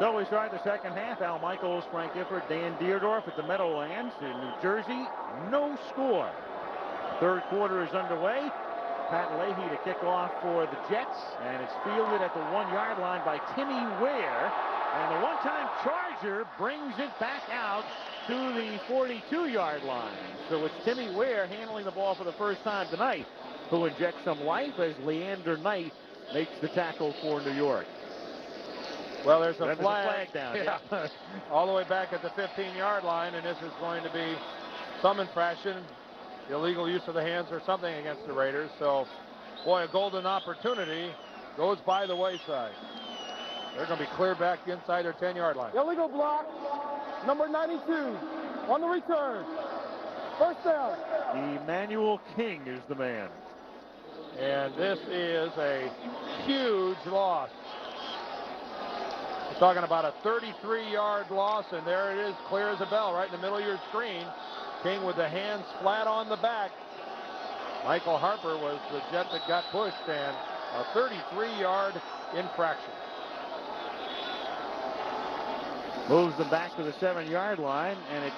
So we start the second half. Al Michaels, Frank Gifford, Dan Deerdorf at the Meadowlands in New Jersey. No score. Third quarter is underway. Pat Leahy to kick off for the Jets, and it's fielded at the 1-yard line by Timmy Ware. And the one-time charger brings it back out to the 42-yard line. So it's Timmy Ware handling the ball for the first time tonight, who injects some life as Leander Knight makes the tackle for New York. Well, there's a flag down. Yeah. All the way back at the 15-yard line, and this is going to be some infraction, illegal use of the hands or something against the Raiders. So, boy, a golden opportunity goes by the wayside. They're going to be cleared back inside their 10-yard line. Illegal block, number 92, on the return. First down. Emmanuel King is the man. And this is a huge loss. We're talking about a 33-yard loss, and there it is, clear as a bell, right in the middle of your screen. King with the hands flat on the back. Michael Harper was the Jet that got pushed, and a 33-yard infraction. Moves them back to the 7-yard line, and it's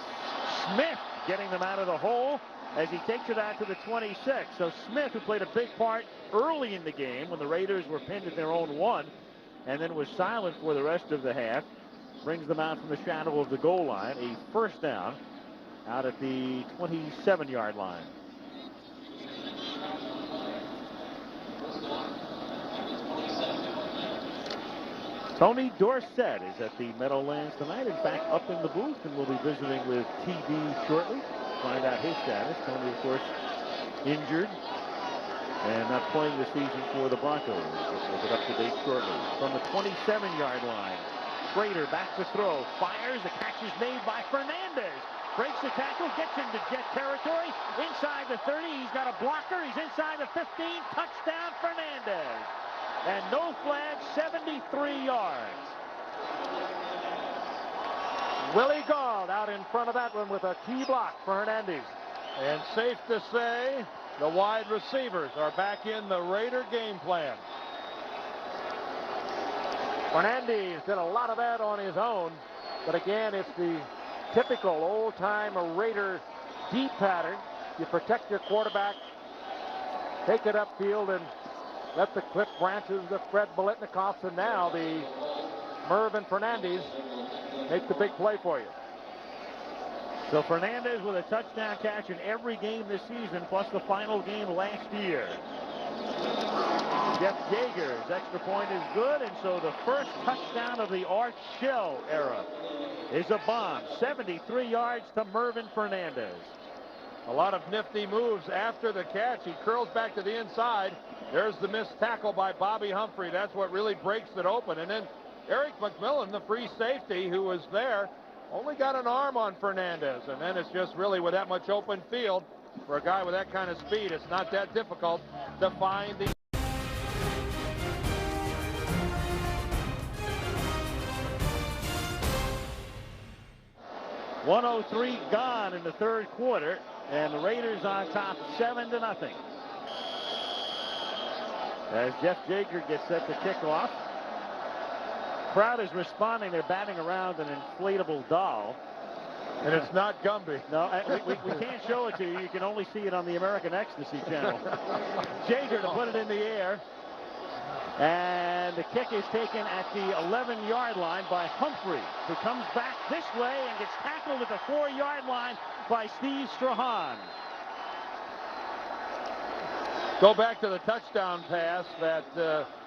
Smith getting them out of the hole as he takes it out to the 26. So Smith, who played a big part early in the game when the Raiders were pinned at their own 1, and then was silent for the rest of the half, brings them out from the shadow of the goal line. A first down out at the 27-yard line. Tony Dorsett is at the Meadowlands tonight. In fact, up in the booth, and we'll be visiting with TD shortly. Find out his status. Tony, of course, injured and not playing the season for the Broncos. We'll get up to date shortly. From the 27-yard line, Schrader back to throw. Fires. The catch is made by Fernandez. Breaks the tackle, gets into Jet territory. Inside the 30, he's got a blocker. He's inside the 15. Touchdown, Fernandez. And no flag, 73 yards. Willie Gauld out in front of that one with a key block for Hernandez. And safe to say, the wide receivers are back in the Raider game plan. Hernandez did a lot of that on his own, but again, it's the typical old-time Raider deep pattern. You protect your quarterback, take it upfield, and let the clip branches of Fred Biletnikoffs, and now the Mervin Fernandez make the big play for you. So Fernandez with a touchdown catch in every game this season, plus the final game last year. Jeff Jager's extra point is good, and so the first touchdown of the Art Shell era is a bomb. 73 yards to Mervin Fernandez. A lot of nifty moves after the catch. He curls back to the inside. There's the missed tackle by Bobby Humphrey. That's what really breaks it open. And then Eric McMillan, the free safety who was there, only got an arm on Fernandez. And then it's just really with that much open field, for a guy with that kind of speed, it's not that difficult to find the... .103 gone in the third quarter, and the Raiders on top 7-0. As Jeff Jager gets set to kick off. Crowd is responding. They're batting around an inflatable doll. And it's not Gumby. No, we can't show it to you. You can only see it on the American Ecstasy channel. Jager to put it in the air. And the kick is taken at the 11-yard line by Humphrey, who comes back this way and gets tackled at the 4-yard line by Steve Strahan. Go back to the touchdown pass that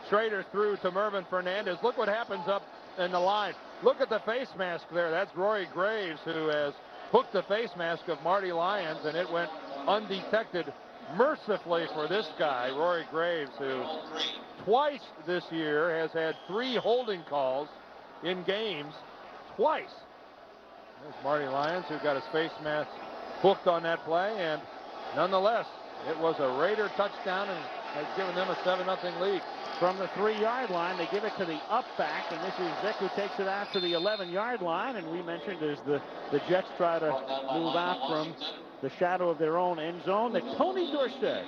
Schrader threw to Mervin Fernandez. Look what happens up in the line. Look at the face mask there. That's Rory Graves, who has hooked the face mask of Marty Lyons, and it went undetected mercifully for this guy, Rory Graves, who twice this year has had 3 holding calls in games. Twice. There's Marty Lyons, who got his face mask hooked on that play, and nonetheless, it was a Raider touchdown and has given them a 7-0 lead. From the 3-yard line, they give it to the up back, and this is Vick who takes it out to the 11-yard line. And we mentioned as the Jets try to move out from the shadow of their own end zone, that Tony Dorsett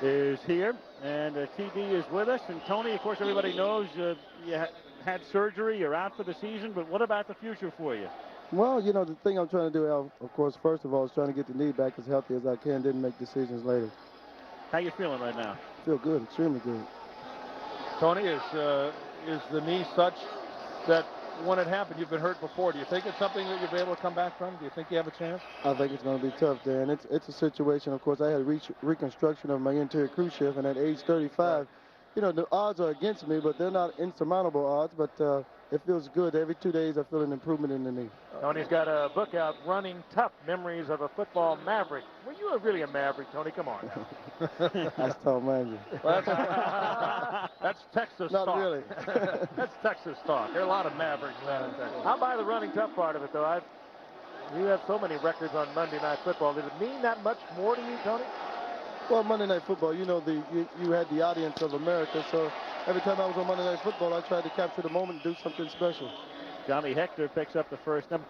is here, and TD is with us. And Tony, of course, everybody knows you had surgery. You're out for the season, but what about the future for you? Well, you know, the thing I'm trying to do, of course, first of all, is trying to get the knee back as healthy as I can, then make decisions later. How you feeling right now? Feel good, extremely good. Tony, is the knee such that when it happened, you've been hurt before? Do you think it's something that you'll be able to come back from? Do you think you have a chance? I think it's going to be tough, Dan. It's a situation, of course, I had reconstruction of my anterior cruciate, and at age 35, you know, the odds are against me, but they're not insurmountable odds, but it feels good. Every 2 days, I feel an improvement in the knee. Tony's got a book out, Running Tough, Memories of a Football Maverick. Were you really a maverick, Tony? Come on now. That's tall, man. Well, that's Texas Not talk. really. That's Texas talk. There are a lot of mavericks down in Texas. I'll buy the running tough part of it, though. You have so many records on Monday Night Football. Did it mean that much more to you, Tony? Well, Monday Night Football, you know, you had the audience of America, so every time I was on Monday Night Football, I tried to capture the moment and do something special. Johnny Hector picks up the first number.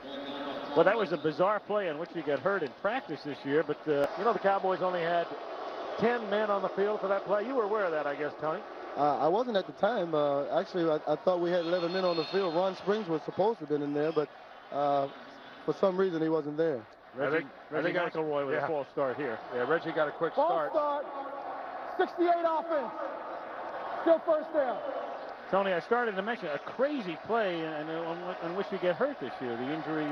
Well, that was a bizarre play in which you got hurt in practice this year, but you know the Cowboys only had 10 men on the field for that play. You were aware of that, I guess, Tony. I wasn't at the time. Actually, I thought we had 11 men on the field. Ron Springs was supposed to have been in there, but for some reason he wasn't there. Reggie McElroy with a false start here. Yeah, Reggie got a quick False start. 68 offense. Still first down. Tony, I started to mention a crazy play in which you get hurt this year, the injury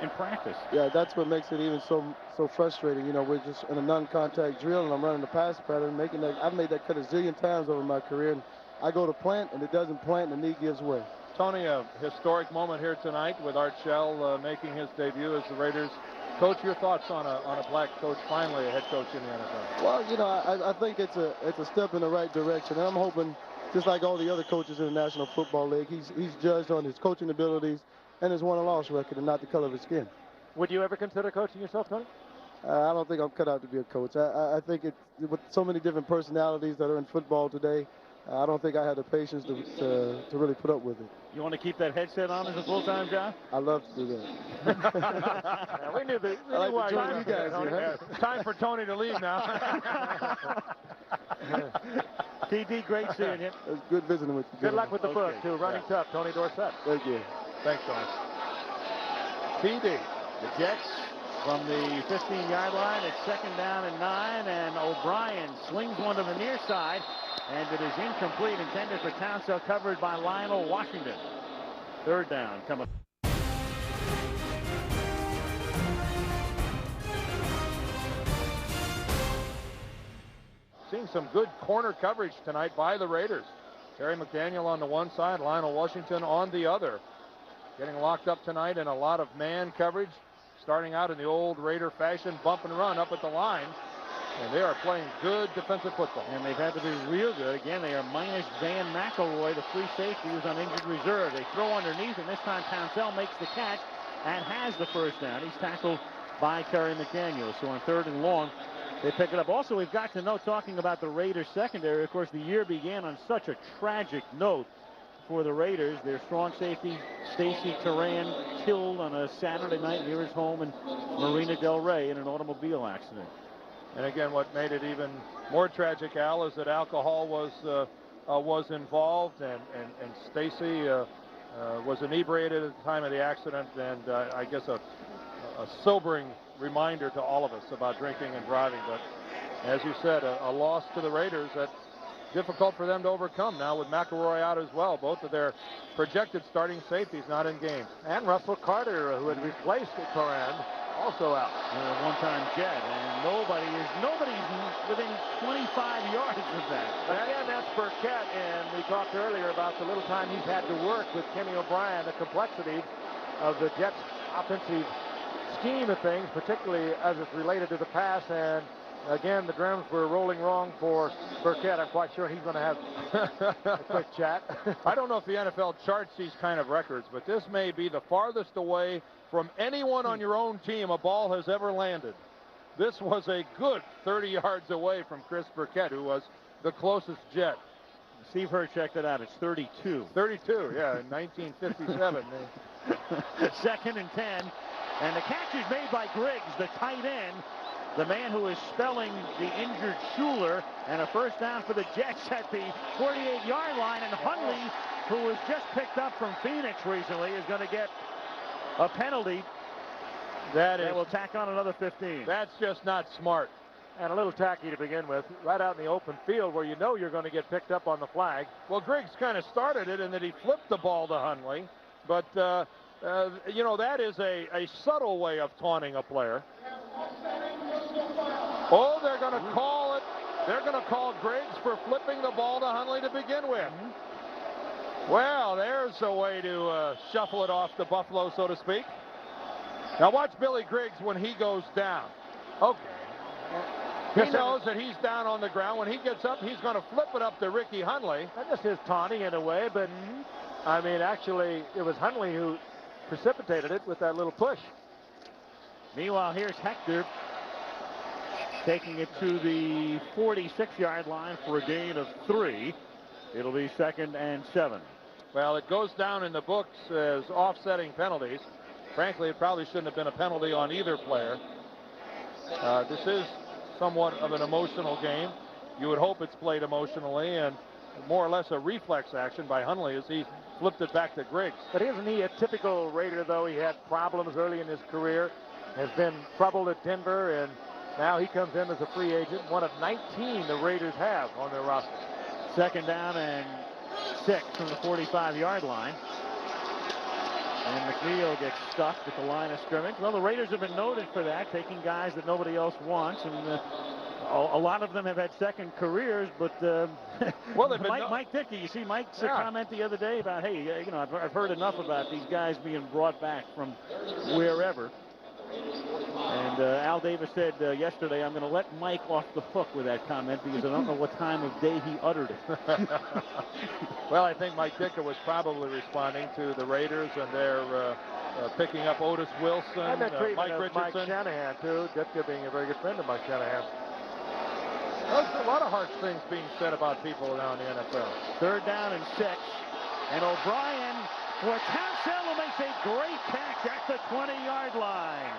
in practice. Yeah, that's what makes it even so frustrating. You know, we're just in a non-contact drill, and I'm running the pass pattern, making that. I've made that cut a zillion times over my career, and I go to plant, and it doesn't plant, and the knee gives way. Tony, a historic moment here tonight with Art Shell making his debut as the Raiders coach. Your thoughts on a black coach, finally a head coach in the NFL? Well, you know, I think it's a step in the right direction, and I'm hoping, just like all the other coaches in the National Football League, he's judged on his coaching abilities and his won and loss record, and not the color of his skin. Would you ever consider coaching yourself, Tony? I don't think I'm cut out to be a coach. I think with so many different personalities that are in football today, I don't think I have the patience to really put up with it. You want to keep that headset on as a full-time job? I love to do that. Yeah, we knew why you guys here, huh? Time for Tony to leave now. TD, great seeing you. It was good visiting with you. Good luck with the book, too. Running Tough, Tony Dorsett. Thank you. Thanks, Tony. TD. The Jets from the 15-yard line. It's 2nd down and 9, and O'Brien slings one to the near side, and it is incomplete, intended for Townsell, covered by Lionel Washington. 3rd down coming. Seeing some good corner coverage tonight by the Raiders. Terry McDaniel on the one side, Lionel Washington on the other. Getting locked up tonight in a lot of man coverage. Starting out in the old Raider fashion, bump and run up at the line. And they are playing good defensive football. And they've had to be real good. Again, they are minus Van McElroy, the free safety, who's on injured reserve. They throw underneath, and this time Townsell makes the catch and has the 1st down. He's tackled by Kerry McDaniel. So on 3rd and long, they pick it up. Also, we've got to know, talking about the Raiders secondary, of course, the year began on such a tragic note for the Raiders. Their strong safety, Stacy Turan, killed on a Saturday night near his home in Marina Del Rey in an automobile accident. And again, what made it even more tragic, Al, is that alcohol was involved, and Stacy was inebriated at the time of the accident, and I guess a sobering reminder to all of us about drinking and driving. But as you said, a loss to the Raiders that's difficult for them to overcome now with McElroy out as well. Both of their projected starting safeties not in game. And Russell Carter, who had replaced Turan, also out. One-time Jet, and nobody's within 25 yards of that. But again, that's Burkett, and we talked earlier about the little time he's had to work with Kenny O'Brien, the complexity of the Jets' offensive scheme of things, particularly as it's related to the pass. And again, the drums were rolling wrong for Burkett. I'm quite sure he's going to have a quick chat. I don't know if the NFL charts these kind of records, but this may be the farthest away from anyone on your own team a ball has ever landed. This was a good 30 yards away from Chris Burkett, who was the closest Jet. Steve Hurd checked it out. It's 32. 32, yeah, in 1957. 2nd and 10. And the catch is made by Griggs, the tight end, the man who is spelling the injured Schuler, and a 1st down for the Jets at the 48-yard line, and Hundley who was just picked up from Phoenix recently, is going to get a penalty that will tack on another 15. That's just not smart. And a little tacky to begin with, right out in the open field where you know you're going to get picked up on the flag. Well, Griggs kind of started it in that he flipped the ball to Hundley, but you know, that is a subtle way of taunting a player. Oh, they're going to call it. They're going to call Griggs for flipping the ball to Hundley to begin with. Well, there's a way to shuffle it off the Buffalo, so to speak. Now watch Billy Griggs when he goes down. Okay. He knows that he's down on the ground. When he gets up, he's going to flip it up to Ricky Hundley. That just is taunting in a way, but I mean, actually, it was Hundley who precipitated it with that little push. Meanwhile, here's Hector taking it to the 46-yard line for a gain of 3. It'll be 2nd and 7. Well, it goes down in the books as offsetting penalties. Frankly, it probably shouldn't have been a penalty on either player. This is somewhat of an emotional game. You would hope it's played emotionally, and more or less a reflex action by Hundley as he flipped it back to Griggs. But isn't he a typical Raider, though? He had problems early in his career, has been troubled at Denver, and now he comes in as a free agent, one of 19 the Raiders have on their roster. 2nd down and 6 from the 45-yard line. And McNeil gets stuffed at the line of scrimmage. Well, the Raiders have been noted for that, taking guys that nobody else wants. And a lot of them have had second careers, but well, Mike Dickey, you see Mike's comment the other day about, hey, you know, I've heard enough about these guys being brought back from wherever. And Al Davis said yesterday, I'm going to let Mike off the hook with that comment because I don't know what time of day he uttered it. Well, I think Mike Ditka was probably responding to the Raiders and their picking up Otis Wilson, and the treatment Mike of Richardson. Mike Shanahan, too. Ditka being a very good friend of Mike Shanahan. There's a lot of harsh things being said about people around the NFL. 3rd down and 6. And O'Brien for Townsend makes a great catch at the 20-yard line.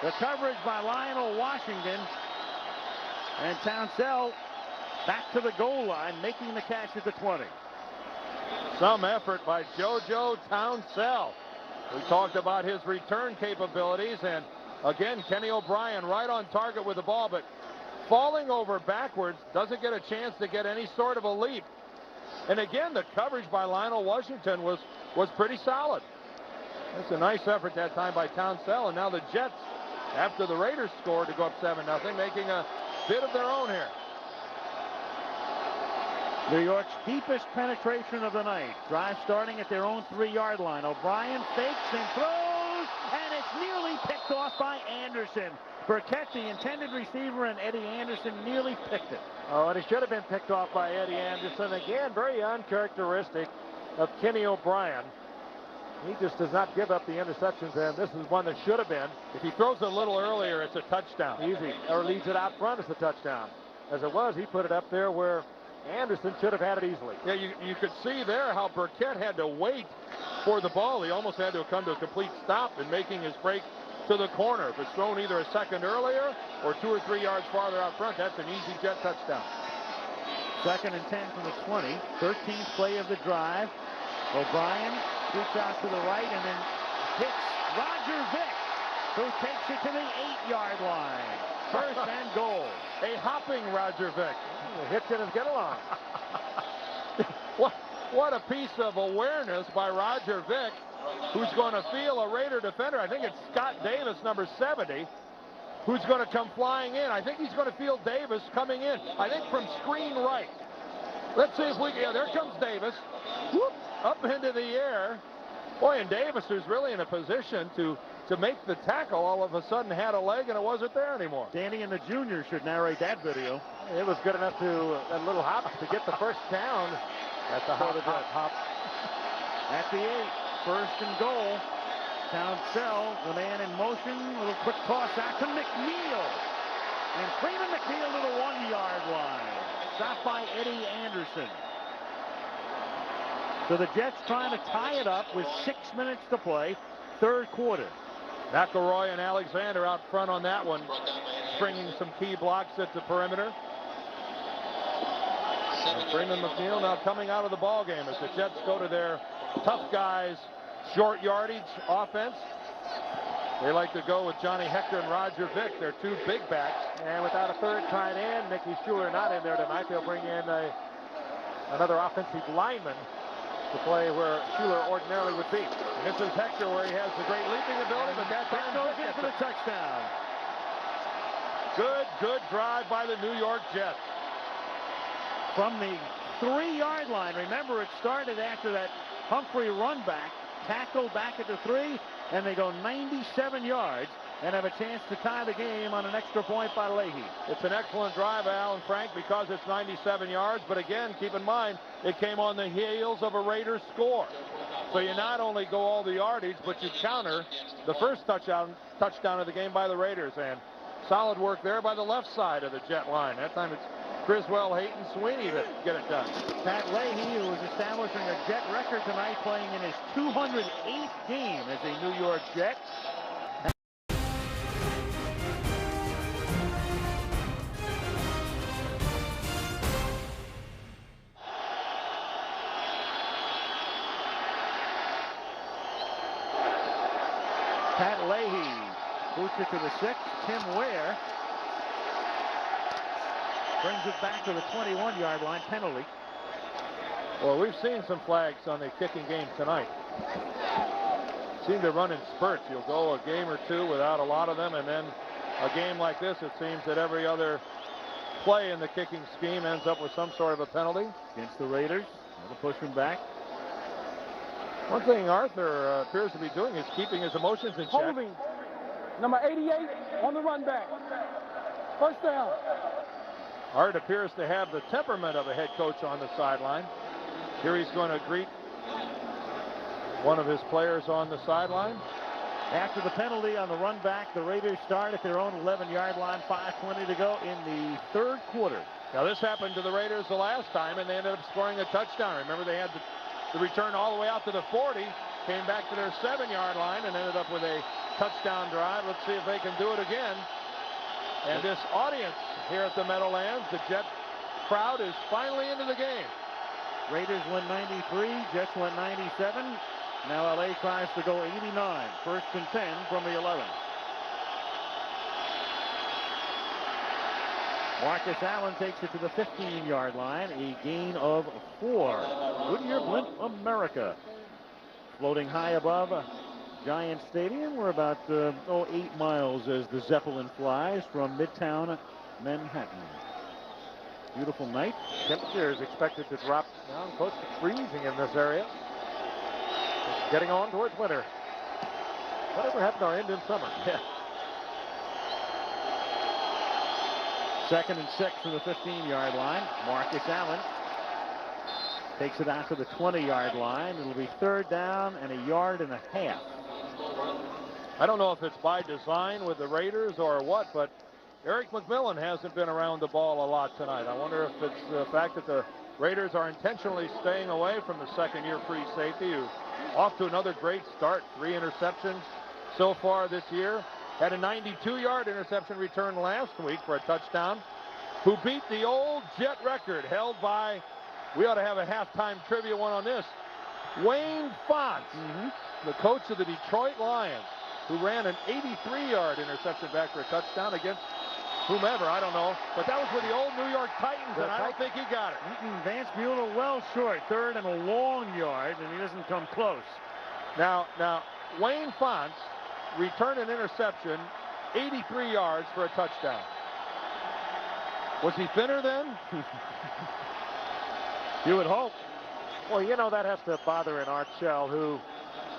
The coverage by Lionel Washington. And Townsend back to the goal line, making the catch at the 20. Some effort by JoJo Townsend. We talked about his return capabilities, and again, Kenny O'Brien right on target with the ball, but falling over backwards, doesn't get a chance to get any sort of a leap. And again, the coverage by Lionel Washington was pretty solid. That's a nice effort that time by Townsend, and now the Jets, after the Raiders scored to go up 7-0, making a bit of their own here. New York's deepest penetration of the night. Drive starting at their own 3-yard line. O'Brien fakes and throws, and it's nearly picked off by Anderson. Burkett, the intended receiver, and Eddie Anderson nearly picked it. Oh, and it should have been picked off by Eddie Anderson. Again, very uncharacteristic of Kenny O'Brien. He just does not give up the interceptions, and this is one that should have been. If he throws a little earlier, it's a touchdown. Easy, or leads it out front, it's a touchdown. As it was, he put it up there where Anderson should have had it easily. Yeah, you could see there how Burkett had to wait for the ball. He almost had to come to a complete stop in making his break to the corner. If it's thrown either a second earlier or 2 or 3 yards farther out front, that's an easy Jet touchdown. 2nd and 10 from the 20. 13th play of the drive. O'Brien shoots out to the right and then hits Roger Vick, who takes it to the 8-yard line. 1st and goal. A hopping Roger Vick. Hits it and get along. What a piece of awareness by Roger Vick, who's going to feel a Raider defender. I think it's Scott Davis, number 70, who's going to come flying in. I think he's going to feel Davis coming in. I think from screen right. Let's see if we can. Yeah, there comes Davis. Whoop, up into the air. Boy, and Davis, who's really in a position to make the tackle, all of a sudden had a leg and it wasn't there anymore. Danny and the junior should narrate that video. It was good enough to, that little hop, to get the first down. That's a hop. At the 8, 1st and goal. Townsend, the man in motion, a little quick toss out to McNeil. And Freeman McNeil to the 1-yard line. Stopped by Eddie Anderson. So the Jets trying to tie it up with 6 minutes to play, 3rd quarter. McElroy and Alexander out front on that one, stringing some key blocks at the perimeter. And Freeman McNeil now coming out of the ball game as the Jets go to their tough guys, short yardage offense. They like to go with Johnny Hector and Roger Vick. They're two big backs. And without a third tight end, Nicky Schuler not in there tonight. They'll bring in another offensive lineman to play where Schuler ordinarily would be. And this is Hector, where he has the great leaping ability, but that time goes in for the touchdown. Good drive by the New York Jets. From the 3-yard line. Remember, it started after that Humphrey run back, tackle back at the 3, and they go 97 yards and have a chance to tie the game on an extra point by Leahy. It's an excellent drive, Alan Frank, because it's 97 yards. But again, keep in mind, it came on the heels of a Raiders score. So you not only go all the yardage, but you counter the first touchdown of the game by the Raiders. And solid work there by the left side of the Jet line. That time it's Criswell, Hayton, Sweeney that get it done. Pat Leahy, who is establishing a Jet record tonight, playing in his 208th game as a New York Jet. Pat Leahy boots it to the 6. Tim Ware brings it back to the 21-yard line. Penalty. Well, we've seen some flags on the kicking game tonight. Seem to run in spurts. You'll go a game or two without a lot of them, and then a game like this, it seems that every other play in the kicking scheme ends up with some sort of a penalty. Against the Raiders. Another push him back. One thing Arthur appears to be doing is keeping his emotions in check. Holding number 88 on the run back. First down. Art appears to have the temperament of a head coach on the sideline. Here he's going to greet one of his players on the sideline. After the penalty on the run back, the Raiders start at their own 11-yard line. 5:20 to go in the third quarter. Now this happened to the Raiders the last time, and they ended up scoring a touchdown. Remember, they had the return all the way out to the 40, came back to their 7-yard line, and ended up with a touchdown drive. Let's see if they can do it again. And this audience here at the Meadowlands, the Jet crowd is finally into the game. Raiders win 93, Jets win 97. Now LA tries to go 89. First and 10 from the 11. Marcus Allen takes it to the 15-yard line, a gain of 4. Goodyear Blimp America floating high above Giant Stadium. We're about 8 miles as the Zeppelin flies from Midtown Manhattan. Beautiful night. Temperature is expected to drop down close to freezing in this area. It's getting on towards winter. Whatever happened to our end in summer? Yeah. Second and 6 from the 15-yard line. Marcus Allen takes it out to the 20-yard line. It'll be third down and a yard and a half. I don't know if it's by design with the Raiders or what, but Eric McMillan hasn't been around the ball a lot tonight. I wonder if it's the fact that the Raiders are intentionally staying away from the second-year free safety, who off to another great start. 3 interceptions so far this year. Had a 92-yard interception return last week for a touchdown. Who beat the old Jet record held by, we ought to have a halftime trivia one on this, Wayne Fonts, the coach of the Detroit Lions, who ran an 83-yard interception back for a touchdown against whomever, I don't know. But that was with the old New York Titans, and I don't think he got it. Vance Bueller well short. Third and a long yard, and he doesn't come close. Now, Wayne Fonts returned an interception, 83 yards for a touchdown. Was he thinner then? You would hope. Well, you know, that has to bother an Art Shell, who,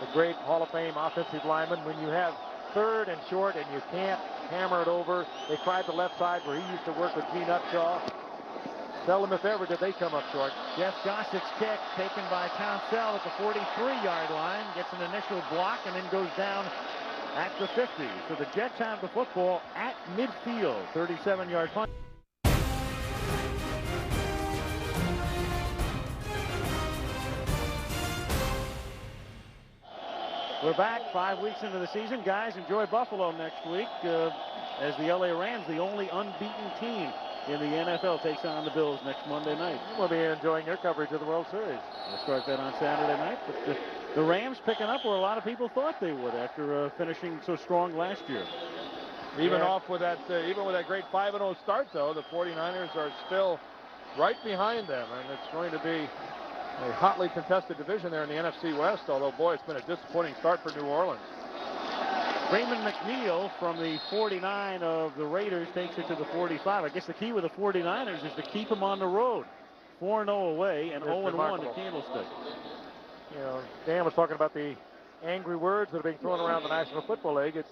the great Hall of Fame offensive lineman, when you have third and short and you can't hammer it over. They tried the left side where he used to work with Gene Upshaw. Seldom, if ever, did they come up short. Jeff Gossick's kick taken by Townsell at the 43-yard line. Gets an initial block and then goes down at the 50. So the Jets have the football at midfield. 37-yard punt. We're back 5 weeks into the season. Guys, enjoy Buffalo next week as the LA Rams, the only unbeaten team in the NFL takes on the Bills next Monday night. We'll be enjoying your coverage of the World Series. We'll start that on Saturday night. But the Rams picking up where a lot of people thought they would after finishing so strong last year. Even with that great 5-0 start, though, the 49ers are still right behind them, and it's going to be a hotly contested division there in the NFC West, although, boy, it's been a disappointing start for New Orleans. Freeman McNeil from the 49 of the Raiders takes it to the 45. I guess the key with the 49ers is to keep them on the road. 4-0 away and 0-1 to Candlestick. You know, Dan was talking about the angry words that are being thrown around the National Football League. It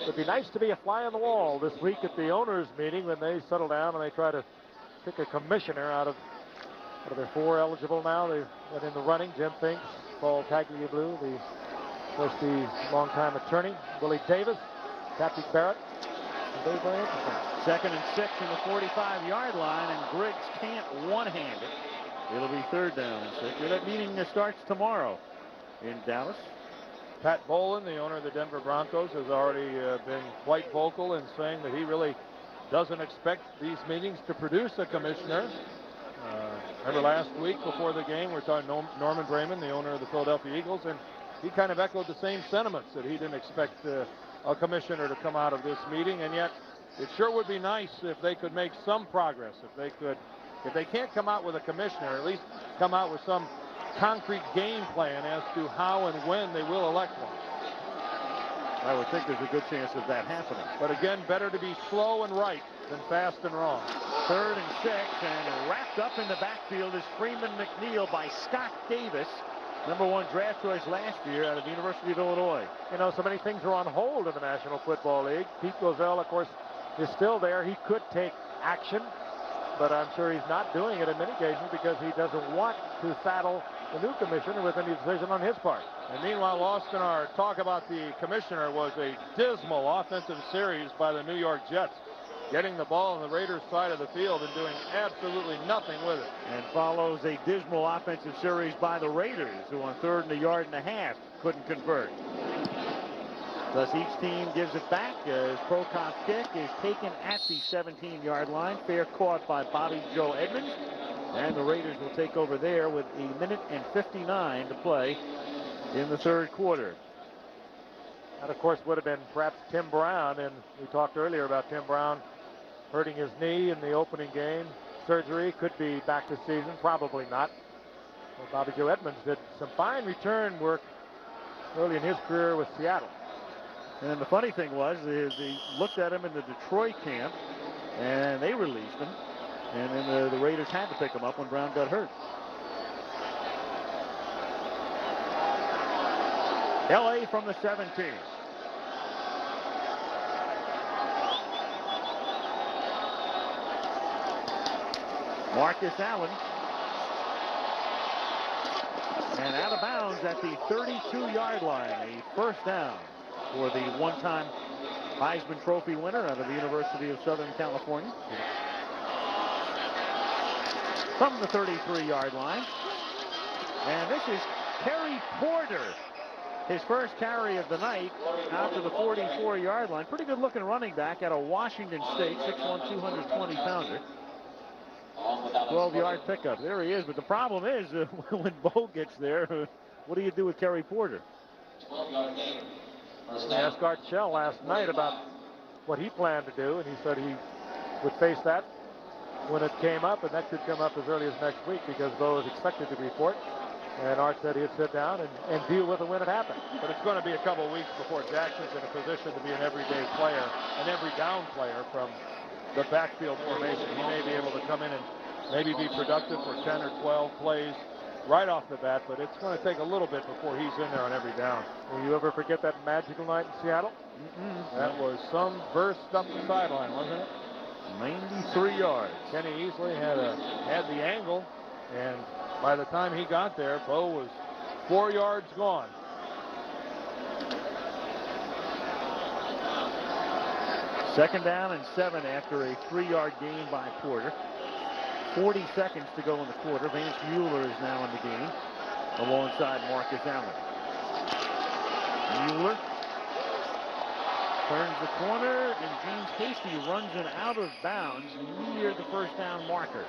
would be nice to be a fly on the wall this week at the owners' meeting when they settle down and they try to pick a commissioner out of their 4 eligible now. They went in the running. Jim Finks, Paul Tagliabue, the longtime attorney, Willie Davis, Patrick Barrett, and Dave Bryant. 2nd and 6 in the 45-yard line, and Griggs can't one-hand it. It'll be 3rd down and 6. That meeting starts tomorrow in Dallas. Pat Bowlen, the owner of the Denver Broncos, has already been quite vocal in saying that he really doesn't expect these meetings to produce a commissioner. Remember last week before the game, we were talking Norman Brayman, the owner of the Philadelphia Eagles, and he kind of echoed the same sentiments that he didn't expect a commissioner to come out of this meeting, and yet it sure would be nice if they could make some progress. If they can't come out with a commissioner, at least come out with some concrete game plan as to how and when they will elect one. I would think there's a good chance of that happening. But again, better to be slow and right than fast and wrong. 3rd and 6, and wrapped up in the backfield is Freeman McNeil by Scott Davis. #1 draft choice last year out of the University of Illinois. You know, so many things are on hold in the National Football League. Pete Rozelle, of course, is still there. He could take action, but I'm sure he's not doing it in many cases because he doesn't want to saddle the new commissioner with any decision on his part. And meanwhile, Austin, our talk about the commissioner was a dismal offensive series by the New York Jets, getting the ball on the Raiders' side of the field and doing absolutely nothing with it. And follows a dismal offensive series by the Raiders, who on 3rd and 1.5 yards couldn't convert. Thus each team gives it back as Prokop's kick is taken at the 17-yard line. Fair caught by Bobby Joe Edmonds. And the Raiders will take over there with 1:59 to play in the 3rd quarter. That, of course, would have been perhaps Tim Brown, and we talked earlier about Tim Brown hurting his knee in the opening game. Surgery, could be back this season, probably not. Well, Bobby Joe Edmonds did some fine return work early in his career with Seattle. And the funny thing was, they looked at him in the Detroit camp, and they released him. And then the Raiders had to pick him up when Brown got hurt. L.A. from the 17. Marcus Allen. And out of bounds at the 32-yard line. A 1st down for the one-time Heisman Trophy winner out of the University of Southern California. From the 33-yard line. And this is Kerry Porter. His first carry of the night out to the 44-yard line. Pretty good looking running back out of Washington State, 6'1", 220-pounder. 12-yard pickup. There he is. But the problem is when Bo gets there, what do you do with Kerry Porter? I asked Art Shell last night about what he planned to do, and he said he would face that when it came up, and that could come up as early as next week because Bo is expected to report. And Art said he'd sit down and deal with it when it happened. But it's going to be a couple of weeks before Jackson's in a position to be an everyday player, an every down player from the backfield formation. He may be able to come in and maybe be productive for 10 or 12 plays right off the bat, but it's going to take a little bit before he's in there on every down. Will you ever forget that magical night in Seattle? That was some burst up the sideline, wasn't it? 93 yards. Kenny Easley had the angle, and by the time he got there, Bo was 4 yards gone. Second down and 7 after a 3-yard gain by Porter. 40 seconds to go in the quarter. Vance Mueller is now in the game alongside Marcus Allen. Mueller Turns the corner, and James Hasty runs it out of bounds near the first down marker.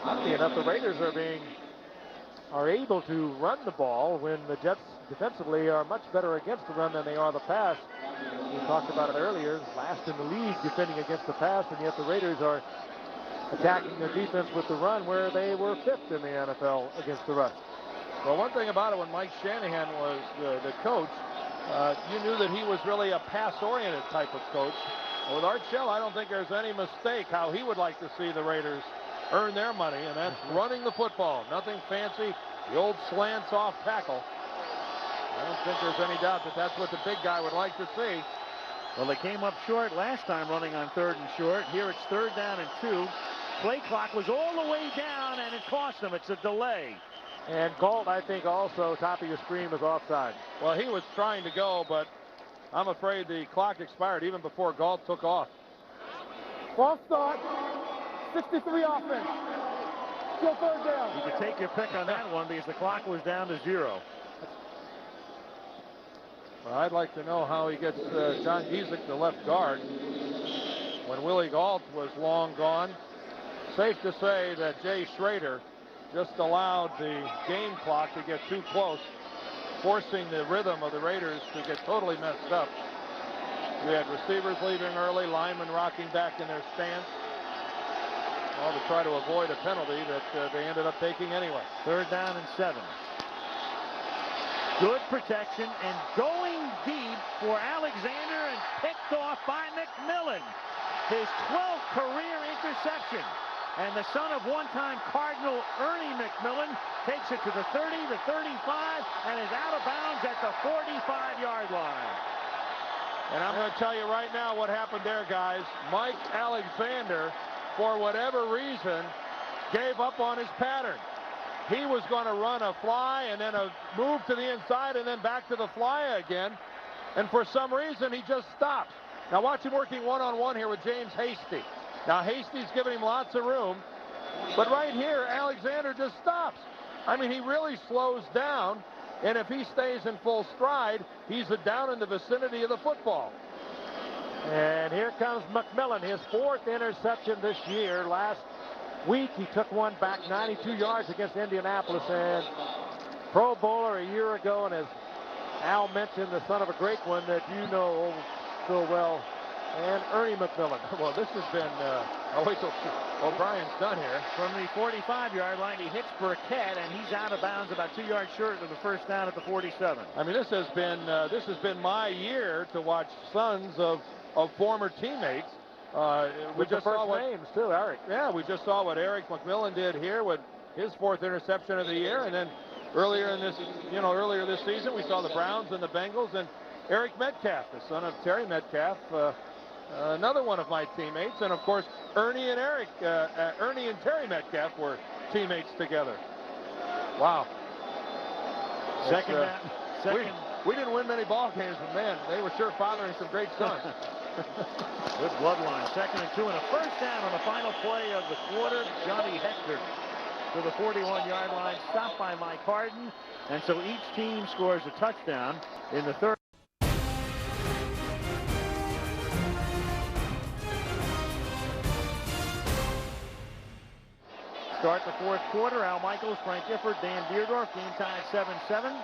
Oddly enough, the Raiders are able to run the ball when the Jets defensively are much better against the run than they are the pass. We talked about it earlier, last in the league defending against the pass, and yet the Raiders are attacking their defense with the run where they were 5th in the NFL against the run. Well, one thing about it, when Mike Shanahan was the coach, you knew that he was really a pass-oriented type of coach. With Art Shell, I don't think there's any mistake how he would like to see the Raiders earn their money, and that's running the football. Nothing fancy, the old slants off tackle. I don't think there's any doubt that that's what the big guy would like to see. Well, they came up short last time running on 3rd and short. Here it's 3rd down and 2. Play clock was all the way down, and it cost them. It's a delay. And Galt, I think, also, top of your screen, was offside. Well, he was trying to go, but I'm afraid the clock expired even before Galt took off. False start. 63 offense. Still 3rd down. You could take your pick on that one because the clock was down to 0. Well, I'd like to know how he gets John Giesick, the left guard, when Willie Galt was long gone. Safe to say that Jay Schrader just allowed the game clock to get too close, forcing the rhythm of the Raiders to get totally messed up. We had receivers leaving early, linemen rocking back in their stance, all to try to avoid a penalty that they ended up taking anyway. 3rd down and 7. Good protection and going deep for Alexander, and picked off by McMillan. His 12th career interception. And the son of one-time Cardinal Ernie McMillan takes it to the 30, the 35, and is out of bounds at the 45-yard line. And I'm going to tell you right now what happened there, guys. Mike Alexander, for whatever reason, gave up on his pattern. He was going to run a fly and then a move to the inside and then back to the fly again. And for some reason, he just stopped. Now watch him working one-on-one here with James Hasty. Now Hasty's giving him lots of room. But right here, Alexander just stops. I mean, he really slows down. And if he stays in full stride, he's down in the vicinity of the football. And here comes McMillan, his 4th interception this year. Last week, he took one back 92 yards against Indianapolis, and Pro Bowler a year ago, and as Al mentioned, the son of a great one that you know so well, and Ernie McMillan. Well, this has been, I'll wait till O'Brien's done here. From the 45-yard line, he hits Burkett, and he's out of bounds about 2 yards short of the first down at the 47. I mean, this has been my year to watch sons of former teammates. We just saw what names too, Eric. Yeah, we just saw what Eric McMillan did here with his 4th interception of the year, and then earlier this season, we saw the Browns and the Bengals, and Eric Metcalf, the son of Terry Metcalf, another one of my teammates, and of course Ernie and Terry Metcalf were teammates together. Wow. Second. We didn't win many ball games, but man, they were sure fathering some great sons. Good bloodline. 2nd and 2 and a first down on the final play of the quarter. Johnny Hector to the 41-yard line, stopped by Mike Harden, and so each team scores a touchdown in the 3rd. Start the 4th quarter. Al Michaels, Frank Gifford, Dan Beardorf. Game tied 7-7.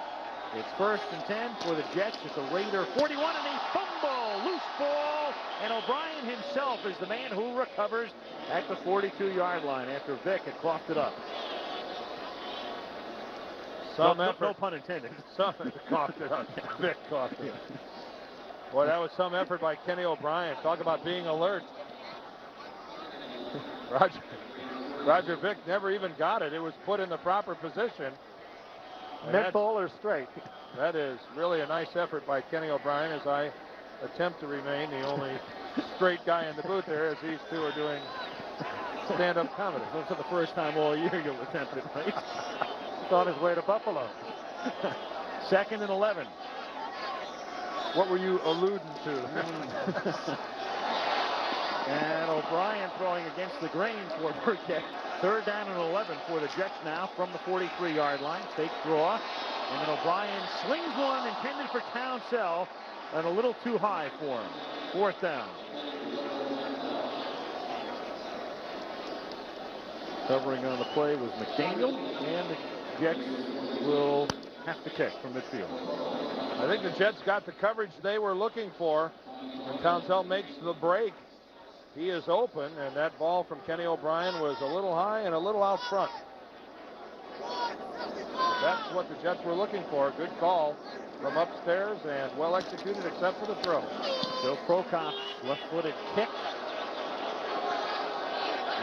It's 1st and 10 for the Jets at the Raider 41, and a fumble, loose ball, and O'Brien himself is the man who recovers at the 42-yard line after Vick had coughed it up. No pun intended. Coughed it up. Vick coughed it up. Boy, that was some effort by Kenny O'Brien. Talk about being alert. Roger Vick never even got it. It was put in the proper position. Mid-bowler straight. That is really a nice effort by Kenny O'Brien as I attempt to remain the only straight guy in the booth there as these two are doing stand-up comedy. So for the first time all year you'll attempt it, right? He's on his way to Buffalo. 2nd and 11. What were you alluding to? And O'Brien throwing against the grain for Burkett. 3rd down and 11 for the Jets now from the 43-yard line. Fake draw. And then O'Brien slings one intended for Townsell. and a little too high for him. 4th down. Covering on the play was McDaniel, and the Jets will have to kick from midfield. I think the Jets got the coverage they were looking for. When Townsell makes the break, he is open, and that ball from Kenny O'Brien was a little high and a little out front. But that's what the Jets were looking for. Good call from upstairs and well executed except for the throw. Bill Prokop's left-footed kick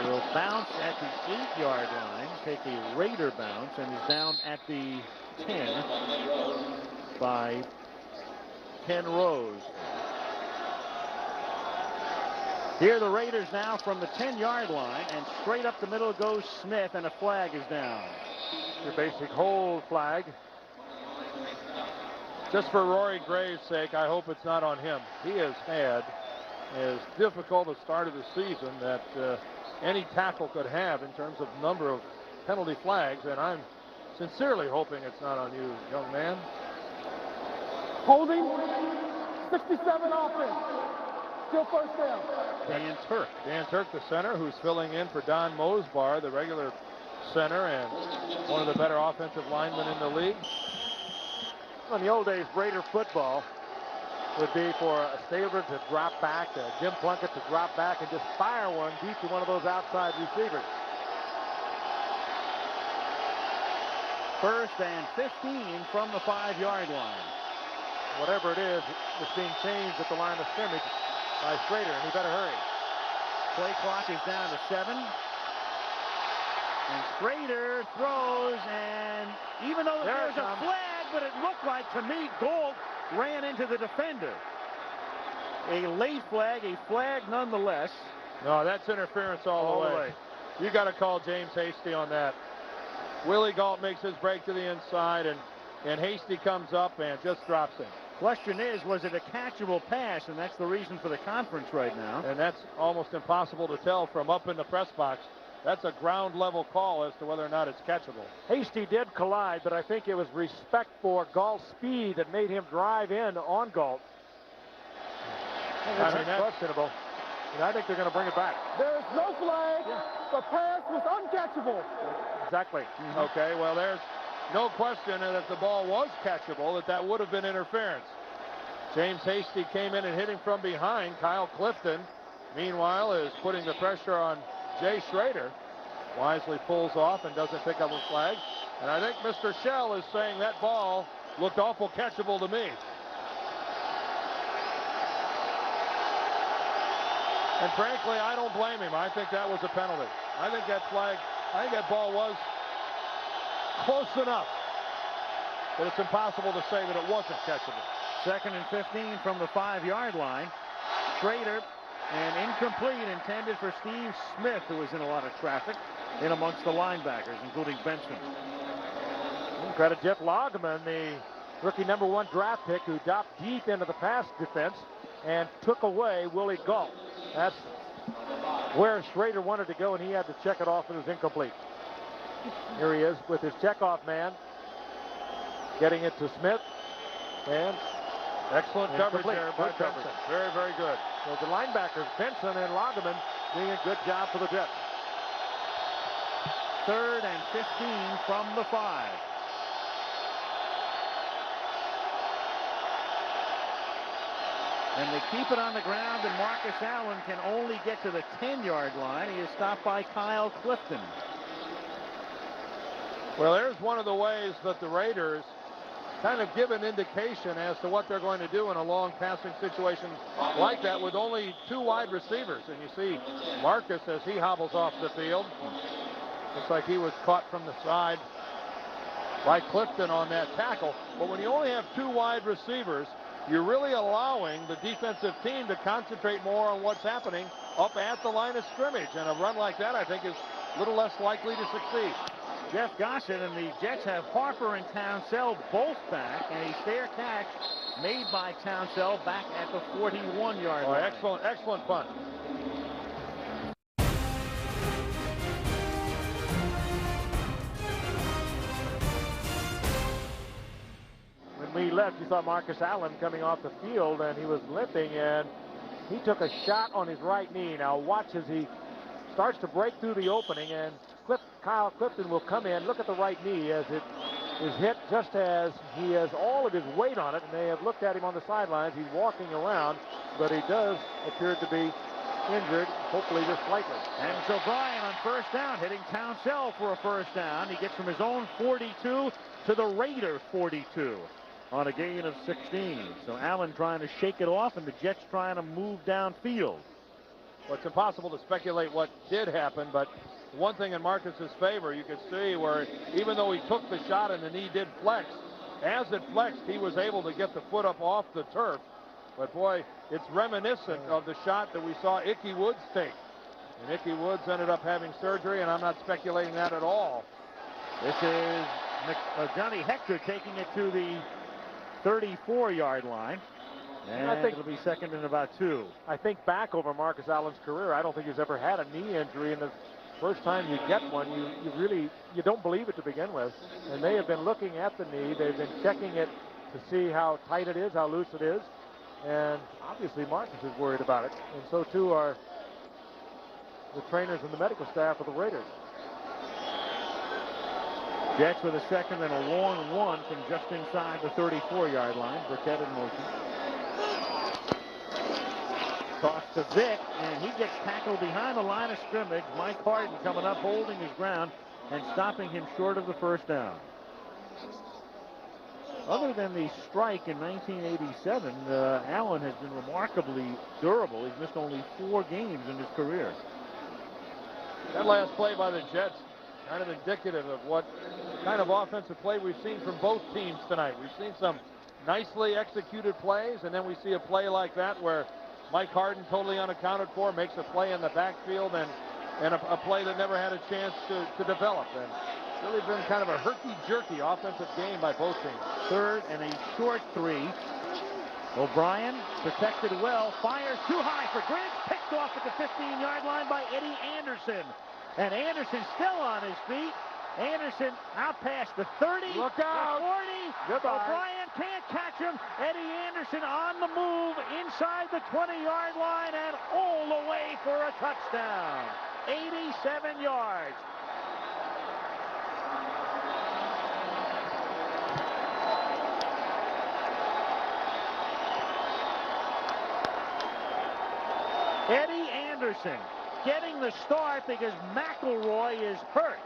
will bounce at the 8-yard line, take a Raider bounce, and is down at the 10 by Ken Rose. Here are the Raiders now from the 10-yard line, and straight up the middle goes Smith, and a flag is down. Your basic hold flag. Just for Rory Graves' sake, I hope it's not on him. He has had as difficult a start of the season that any tackle could have in terms of number of penalty flags, and I'm sincerely hoping it's not on you, young man. Holding. 67 offense. Still 1st down. Dan Turk. Dan Turk, the center, who's filling in for Don Mosbar, the regular center and one of the better offensive linemen in the league. In the old days, Raider football would be for a Stabler to drop back, Jim Plunkett to drop back and just fire one deep to one of those outside receivers. 1st and 15 from the 5-yard line. Whatever it is, it's being changed at the line of scrimmage by Schrader, and he better hurry. Play clock is down to 7. And Schrader throws, and even though there's a flag, but it looked like, to me, Gold ran into the defender. A late flag, a flag nonetheless. No, that's interference all the way. You got to call James Hasty on that. Willie Galt makes his break to the inside, and Hasty comes up and just drops him. Question is, was it a catchable pass? And that's the reason for the conference right now. And that's almost impossible to tell from up in the press box. That's a ground level call as to whether or not it's catchable. Hasty did collide, but I think it was respect for Galt's speed that made him drive in on Galt. That's questionable. And I think they're going to bring it back. There's no flag. The pass was uncatchable. Exactly. Okay, well, there's no question that if the ball was catchable, that would have been interference. James Hasty came in and hit him from behind. Kyle Clifton, meanwhile, is putting the pressure on Jay Schrader. Wisely pulls off and doesn't pick up a flag. And I think Mr. Shell is saying that ball looked awful catchable to me. And frankly, I don't blame him. I think that was a penalty. I think that ball was close enough that it's impossible to say that it wasn't catchable. 2nd and 15 from the 5-yard line. Schrader, and incomplete, intended for Steve Smith, who was in a lot of traffic in amongst the linebackers, including Benson. Credit Jeff Loggeman, the rookie #1 draft pick, who dropped deep into the pass defense and took away Willie Galt. That's where Schrader wanted to go, and he had to check it off. It was incomplete. Here he is with his checkoff man, getting it to Smith, and excellent coverage there by Benson. Very, very good. So the linebackers, Benson and Loggeman, doing a good job for the Jets. 3rd and 15 from the 5. And they keep it on the ground, and Marcus Allen can only get to the 10-yard line. He is stopped by Kyle Clifton. Well, there's one of the ways that the Raiders kind of give an indication as to what they're going to do in a long passing situation like that with only 2 wide receivers. And you see Marcus as he hobbles off the field. Looks like he was caught from the side by Clifton on that tackle. But when you only have 2 wide receivers, you're really allowing the defensive team to concentrate more on what's happening up at the line of scrimmage. And a run like that, I think, is a little less likely to succeed. Jeff Gossett and the Jets have Harper and Townsell both back, and a fair catch made by Townsell back at the 41-yard line. Excellent punt. When we left, you saw Marcus Allen coming off the field, and he was limping, and he took a shot on his right knee. Now watch as he starts to break through the opening, and Kyle Clifton will come in. Look at the right knee as it is hit just as he has all of his weight on it, and they have looked at him on the sidelines. He's walking around, but he does appear to be injured, hopefully just slightly. And so Bryan on first down, hitting Townsell for a first down. He gets from his own 42 to the Raider 42 on a gain of 16. So Allen trying to shake it off, and the Jets trying to move downfield. Well, it's impossible to speculate what did happen, but one thing in Marcus's favor, you could see where even though he took the shot and the knee did flex, as it flexed, he was able to get the foot up off the turf. But boy, it's reminiscent of the shot that we saw Ickey Woods take. And Ickey Woods ended up having surgery, and I'm not speculating that at all. This is Johnny Hector taking it to the 34-yard line. And I think it'll be second and about 2. I think back over Marcus Allen's career, I don't think he's ever had a knee injury, and the first time you get one, you don't believe it to begin with. And they have been looking at the knee. They've been checking it to see how tight it is, how loose it is. And obviously Marcus is worried about it. And so too are the trainers and the medical staff of the Raiders. Jets with a second and a long one from just inside the 34-yard line. Burkett in motion. Toss to Vick, and he gets tackled behind the line of scrimmage. Mike Harden coming up, holding his ground and stopping him short of the first down. Other than the strike in 1987, Allen has been remarkably durable. He's missed only 4 games in his career. That last play by the Jets, kind of indicative of what kind of offensive play we've seen from both teams tonight. We've seen some nicely executed plays, and then we see a play like that where Mike Harden, totally unaccounted for, makes a play in the backfield and a play that never had a chance to develop. And really been kind of a herky-jerky offensive game by both teams. Third and a short 3. O'Brien protected well, fires too high for Griggs, picked off at the 15-yard line by Eddie Anderson. And Anderson still on his feet. Anderson out past the 30, Look out. the 40. Goodbye. O'Brien can't catch him. Eddie Anderson on the move inside the 20-yard line and all the way for a touchdown. 87 yards. Eddie Anderson getting the start because McElroy is hurt.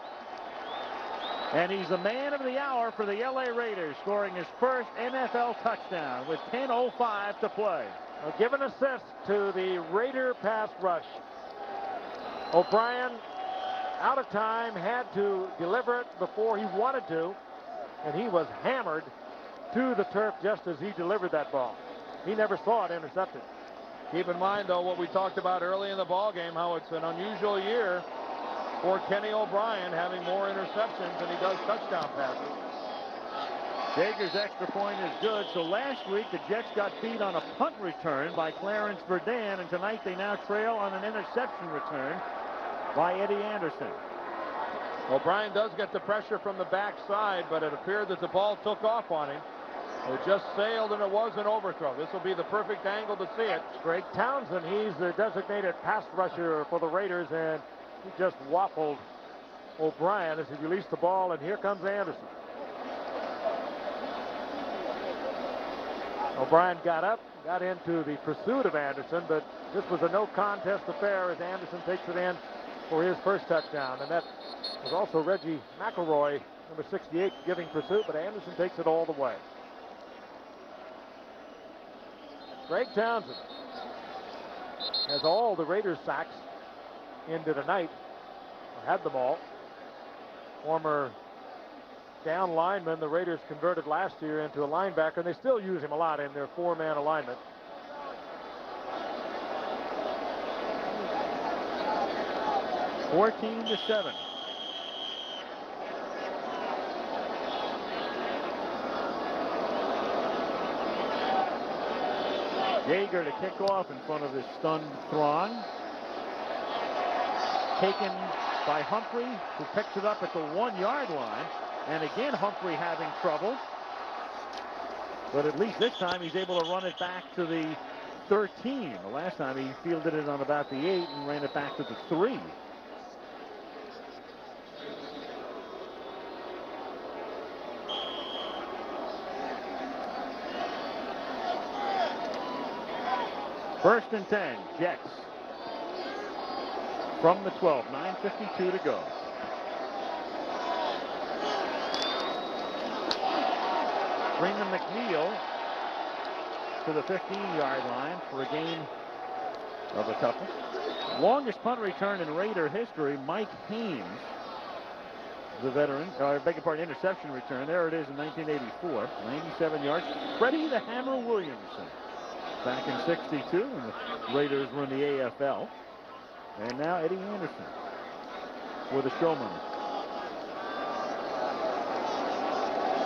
And he's the man of the hour for the LA Raiders, scoring his first NFL touchdown with 10:05 to play. Well, give an assist to the Raider pass rush. O'Brien out of time, had to deliver it before he wanted to, and he was hammered to the turf just as he delivered that ball. He never saw it intercepted. Keep in mind, though, what we talked about early in the ball game, how it's an unusual year for Kenny O'Brien, having more interceptions than he does touchdown passes. Jager's extra point is good. So last week, the Jets got beat on a punt return by Clarence Verdun, and tonight they now trail on an interception return by Eddie Anderson. O'Brien does get the pressure from the backside, but it appeared that the ball took off on him. It just sailed, and it was an overthrow. This will be the perfect angle to see it. Greg Townsend, he's the designated pass rusher for the Raiders, and he just waffled O'Brien as he released the ball, and here comes Anderson. O'Brien got up, got into the pursuit of Anderson, but this was a no-contest affair as Anderson takes it in for his first touchdown. And that was also Reggie McElroy, number 68, giving pursuit, but Anderson takes it all the way. Greg Townsend has all the Raiders sacks into tonight, or had them all. Former down lineman the Raiders converted last year into a linebacker, and they still use him a lot in their 4-man alignment. (14-7). Jager to kick off in front of his stunned throng. Taken by Humphrey, who picks it up at the 1-yard line. And again, Humphrey having trouble. But at least this time he's able to run it back to the 13. The last time he fielded it on about the 8 and ran it back to the 3. First and 10, Jets. From the 12, 9:52 to go. Freeman McNeil to the 15-yard line for a gain of a couple. Longest punt return in Raider history, Mike Haynes, the veteran, I beg your pardon, interception return. There it is in 1984, 97 yards. Freddie the Hammer Williamson back in 62 when the Raiders were in the AFL. And now Eddie Anderson for the showman.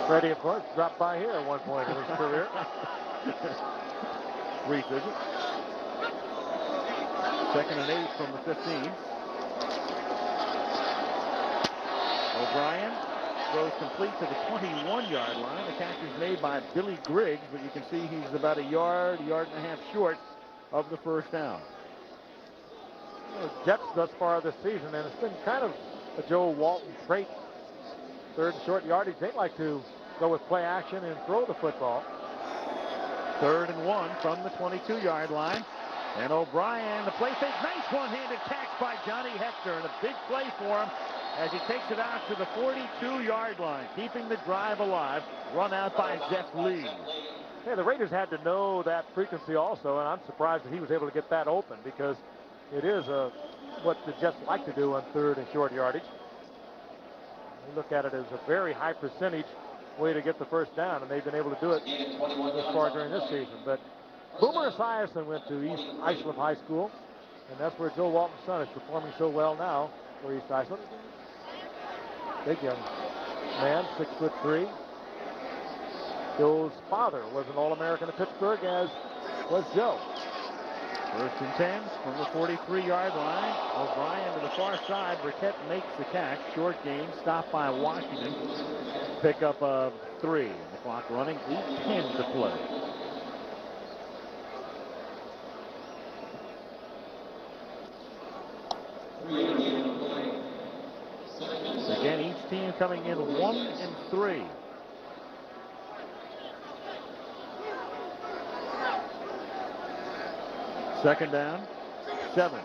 Freddie, of course, dropped by here at one point in his career. Brief visit. Second and 8 from the 15. O'Brien throws complete to the 21-yard line. The catch is made by Billy Griggs, but you can see he's about a yard and a half short of the first down. Jets thus far this season, and it's been kind of a Joe Walton trait. Third and short yardage, they like to go with play action and throw the football. 3rd and 1 from the 22-yard line. And O'Brien, the play fake, nice one-handed catch by Johnny Hector, and a big play for him as he takes it out to the 42-yard line, keeping the drive alive. Run out by Zeph Lee. Yeah, the Raiders had to know that frequency also, and I'm surprised that he was able to get that open because it is what the Jets like to do on 3rd and short yardage. We look at it as a very high percentage way to get the first down, and they've been able to do it this far during this season. But Boomer Esiason went to East Islip High School, and that's where Joe Walton's son is performing so well now for East Islip. Big young man, 6'3". Joe's father was an All-American at Pittsburgh, as was Joe. 1st and 10 from the 43-yard line. O'Brien to the far side. Burkett makes the catch. Short gain, stopped by Washington. Pickup of 3. The clock running, 8:10 to play. Again, each team coming in 1 and 3. Second down, 7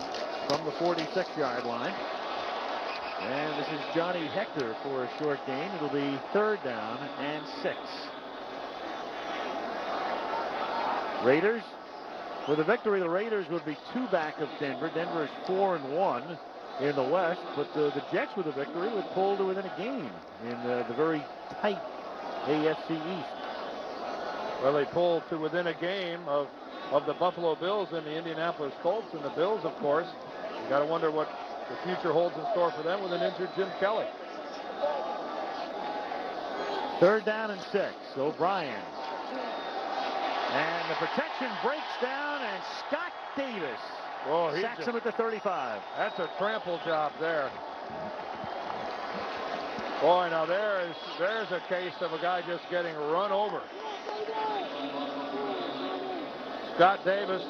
from the 46-yard line. And this is Johnny Hector for a short gain. It'll be 3rd down and 6. Raiders, with a victory, the Raiders would be 2 back of Denver. Denver is 4-1 in the West, but the Jets with a victory would pull to within a game in the very tight AFC East. Well, they pulled to within a game of the Buffalo Bills and the Indianapolis Colts, and the Bills, of course, you got to wonder what the future holds in store for them with an injured Jim Kelly. 3rd down and 6. O'Brien. And the protection breaks down, and Scott Davis sacks him at the 35. That's a trample job there. Boy, now there's a case of a guy just getting run over. Scott Davis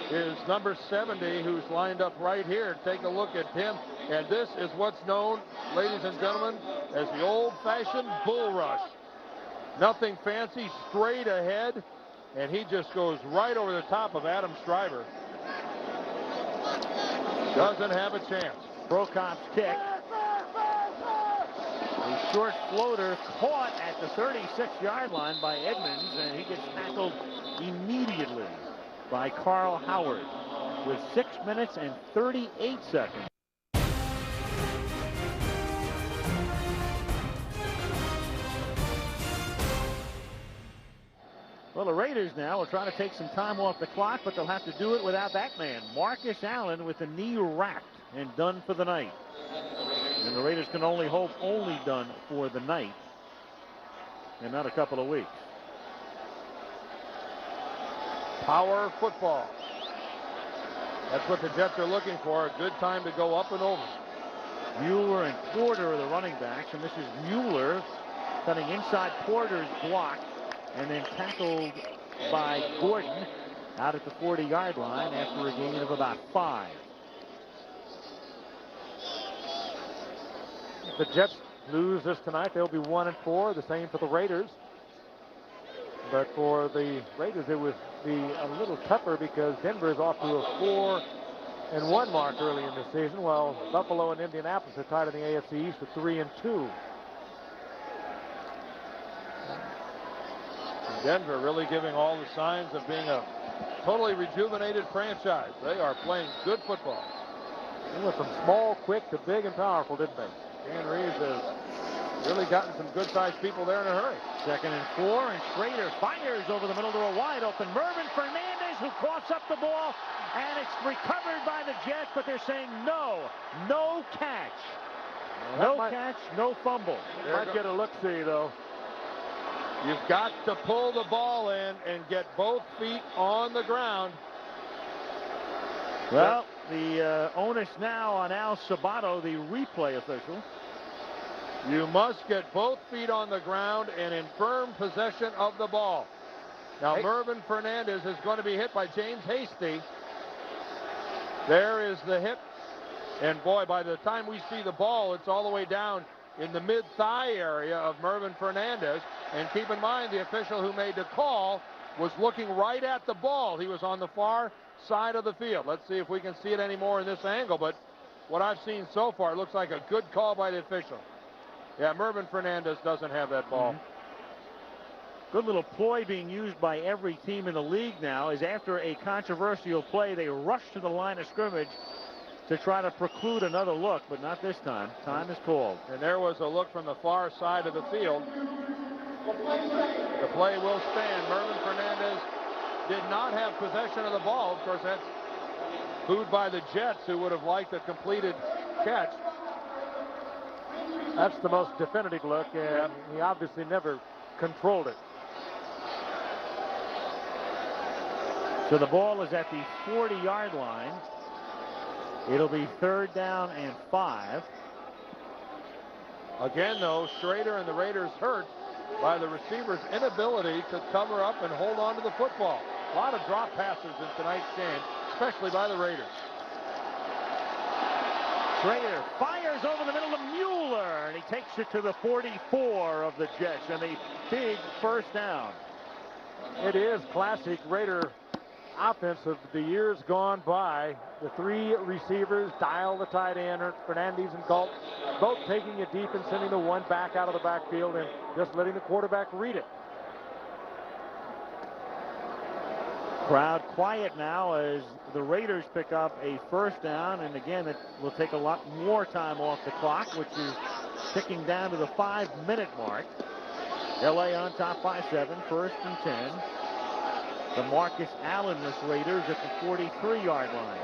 is number 70, who's lined up right here. Take a look at him. And this is what's known, ladies and gentlemen, as the old-fashioned bull rush. Nothing fancy, straight ahead, and he just goes right over the top of Adam Stryver. Doesn't have a chance. Prokop's kick. A short floater caught at the 36-yard line by Edmonds, and he gets tackled immediately by Carl Howard with 6 minutes and 38 seconds. Well, the Raiders now will try to take some time off the clock, but they'll have to do it without that man, Marcus Allen, with the knee wrapped and done for the night. And the Raiders can only hope only done for the night and not a couple of weeks. Power football. That's what the Jets are looking for. A good time to go up and over. Mueller and Porter are the running backs, and this is Mueller cutting inside Porter's block. and then tackled by Gordon out at the 40-yard line after a gain of about 5. If the Jets lose this tonight, they'll be 1-4. The same for the Raiders. But for the Raiders, it would be a little tougher because Denver is off to a 4-1 mark early in the season, while Buffalo and Indianapolis are tied in the AFC East at 3-2. Denver really giving all the signs of being a totally rejuvenated franchise. They are playing good football. They went from small, quick to big and powerful, didn't they? Dan Reeves has really gotten some good-sized people there in a hurry. 2nd and 4, and Schrader fires over the middle to a wide-open Mervyn Fernandez, who coughs up the ball, and it's recovered by the Jets, but they're saying no catch. No catch, no fumble. Might get a look-see, though. You've got to pull the ball in and get both feet on the ground. Well, the onus now on Al Sabato, the replay official. You must get both feet on the ground and in firm possession of the ball. Now, Mervyn Fernandez is going to be hit by James Hasty. There is the hit. And, boy, by the time we see the ball, it's all the way down in the mid-thigh area of Mervyn Fernandez. And keep in mind, the official who made the call was looking right at the ball. He was on the far side of the field. Let's see if we can see it anymore in this angle. But what I've seen so far, it looks like a good call by the official. Yeah, Mervyn Fernandez doesn't have that ball. Good little ploy being used by every team in the league now is after a controversial play, they rush to the line of scrimmage to try to preclude another look, but not this time. Time is called. And there was a look from the far side of the field. The play will stand. Mervyn Fernandez did not have possession of the ball. Of course, that's booed by the Jets, who would have liked a completed catch. That's the most definitive look, and he obviously never controlled it. So the ball is at the 40-yard line. It'll be 3rd down and 5. Again, though, Schrader and the Raiders hurt by the receiver's inability to cover up and hold on to the football. A lot of drop passes in tonight's game, especially by the Raiders. Schrader fires over the middle of Mueller, and he takes it to the 44 of the Jets, and a big 1st down. It is classic Raider offense of the years gone by. The 3 receivers, Dial, the tight end, Fernandez and Galt, both taking it deep and sending the one back out of the backfield and just letting the quarterback read it. Crowd quiet now as the Raiders pick up a 1st down, and again, it will take a lot more time off the clock, which is ticking down to the 5-minute mark. LA on top by 7, 1st and 10. The Marcus Allen-less Raiders at the 43-yard line.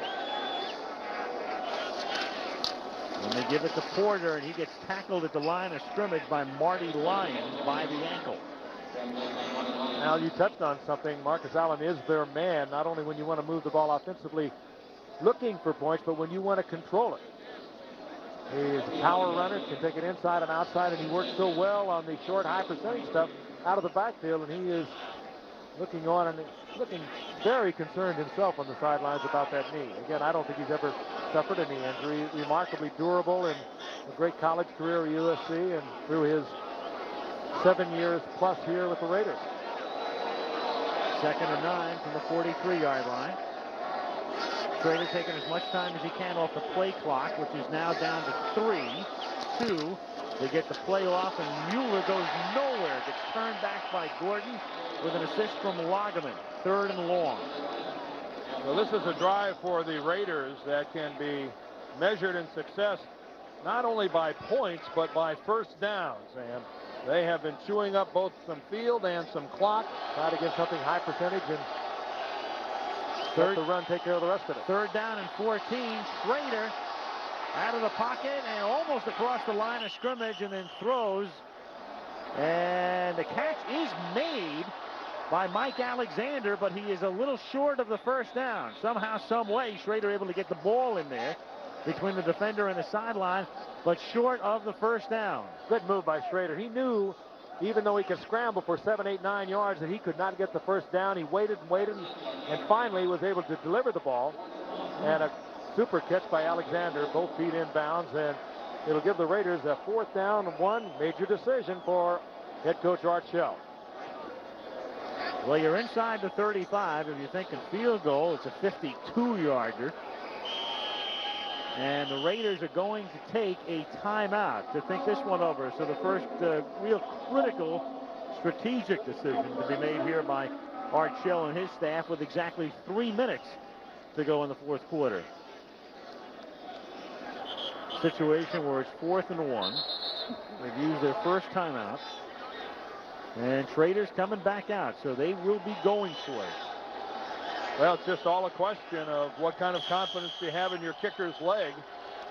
And they give it to Porter, and he gets tackled at the line of scrimmage by Marty Lyons by the ankle. Now, you touched on something. Marcus Allen is their man, not only when you want to move the ball offensively looking for points, but when you want to control it. He is a power runner, can take it inside and outside, and he works so well on the short, high percentage stuff out of the backfield, and he is looking on and looking very concerned himself on the sidelines about that knee. Again, I don't think he's ever suffered any injury. Remarkably durable and a great college career at USC and through his 7 years plus here with the Raiders. 2nd and 9 from the 43-yard line. Schrader taking as much time as he can off the play clock, which is now down to 3, 2. They get the play off, and Mueller goes nowhere. Gets turned back by Gordon with an assist from Lageman. 3rd and long. So this is a drive for the Raiders that can be measured in success not only by points, but by 1st downs. And they have been chewing up both some field and some clock. Try to get something high percentage and let the run take care of the rest of it. 3rd down and 14. Schrader out of the pocket and almost across the line of scrimmage, and then throws. And the catch is made by Mike Alexander, but he is a little short of the 1st down. Somehow, some way, Schrader able to get the ball in there between the defender and the sideline, but short of the 1st down. Good move by Schrader. He knew even though he could scramble for 7, 8, 9 yards, that he could not get the first down. He waited and waited, and finally was able to deliver the ball. And a super catch by Alexander, both feet in bounds, and it'll give the Raiders a 4th down and 1. Major decision for head coach Art Shell. Well, you're inside the 35. If you're thinking field goal, it's a 52-yarder. And the Raiders are going to take a timeout to think this one over. So the first real critical strategic decision to be made here by Art Shell and his staff, with exactly 3 minutes to go in the 4th quarter. Situation where it's 4th and 1. They've used their first timeout. And Trader's coming back out, so they will be going for it. Well, it's just all a question of what kind of confidence you have in your kicker's leg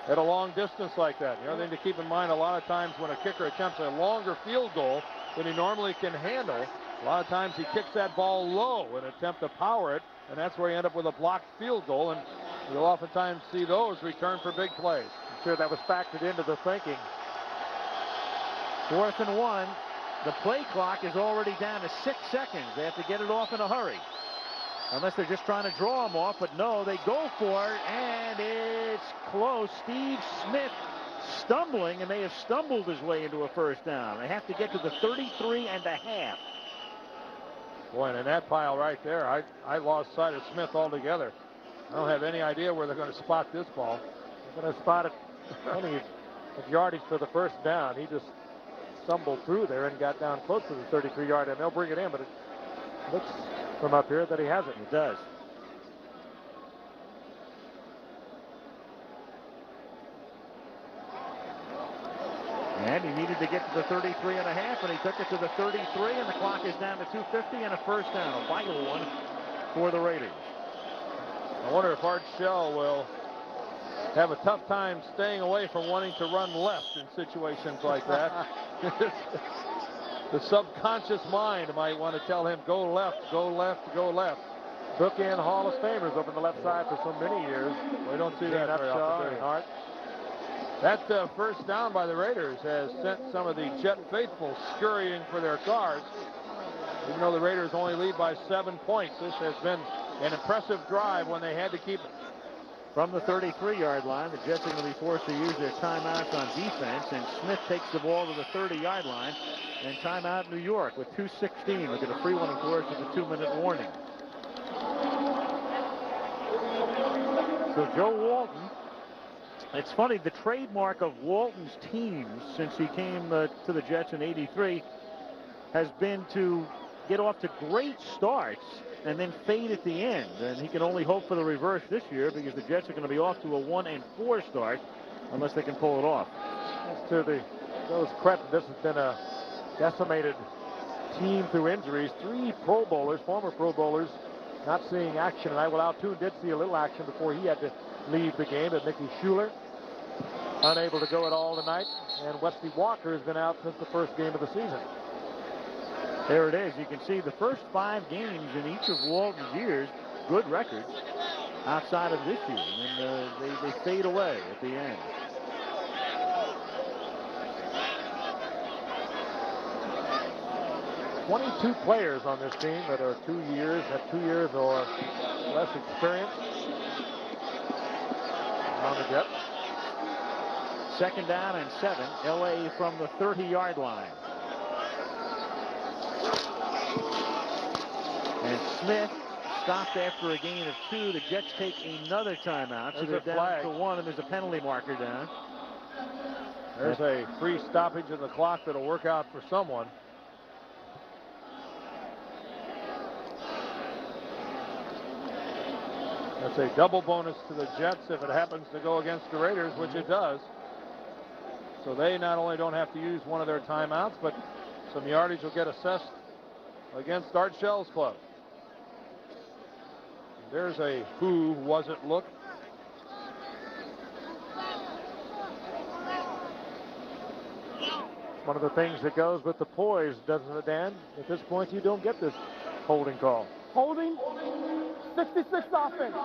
at a long distance like that. The other thing to keep in mind, a lot of times when a kicker attempts a longer field goal than he normally can handle, a lot of times he kicks that ball low and attempt to power it, and that's where you end up with a blocked field goal, and you'll oftentimes see those return for big plays. I'm sure that was factored into the thinking. 4th and 1. The play clock is already down to 6 seconds. They have to get it off in a hurry. Unless they're just trying to draw him off, but no, they go for it, and it's close. Steve Smith stumbling, and may have stumbled his way into a first down. They have to get to the 33.5. Boy, and in that pile right there, I lost sight of Smith altogether. I don't have any idea where they're going to spot this ball. They're going to spot it plenty of yardage for the first down. He just stumbled through there and got down close to the 33-yard, and they'll bring it in, but it looks from up here that he hasn't. It does. And he needed to get to the 33.5, and he took it to the 33, and the clock is down to 2:50 and a first down, a vital one for the Raiders. I wonder if Art Shell will have a tough time staying away from wanting to run left in situations like that. The subconscious mind might want to tell him, go left, go left, go left. Bookend Hall of Famers over the left side for so many years. We don't see that very often. That first down by the Raiders has sent some of the Jet faithful scurrying for their cars. Even though the Raiders only lead by 7 points, this has been an impressive drive when they had to keep it. From the 33-yard line, the Jets are going to be forced to use their timeouts on defense, and Smith takes the ball to the 30-yard line, and timeout New York with 2:16. We'll get a free one, of course, with a 2-minute warning. So Joe Walton, it's funny, the trademark of Walton's teams since he came to the Jets in '83 has been to get off to great starts and then fade at the end. And he can only hope for the reverse this year, because the Jets are going to be off to a 1-4 start unless they can pull it off. As to those credit, this has been a decimated team through injuries. 3 Pro Bowlers, former Pro Bowlers, not seeing action tonight. Well, Altoon did see a little action before he had to leave the game, but Mickey Schuler unable to go at all tonight, and Wesley Walker has been out since the first game of the season. There it is. You can see the first 5 games in each of Walton's years, good records outside of this year, and they fade away at the end. "22 players on this team that are 2 years, have 2 years or less experience on the Jets." 2nd down and 7. LA from the 30-yard line. And Smith stopped after a gain of 2. The Jets take another timeout, so they're down to 1, and there's a penalty marker down. There's a free stoppage in the clock that'll work out for someone. That's a double bonus to the Jets if it happens to go against the Raiders, which it does. So they not only don't have to use one of their timeouts, but some yardage will get assessed against Art Shell's club. There's a who wasn't look. One of the things that goes with the poise, doesn't it, Dan? At this point, you don't get this holding call. Holding, 66 offense.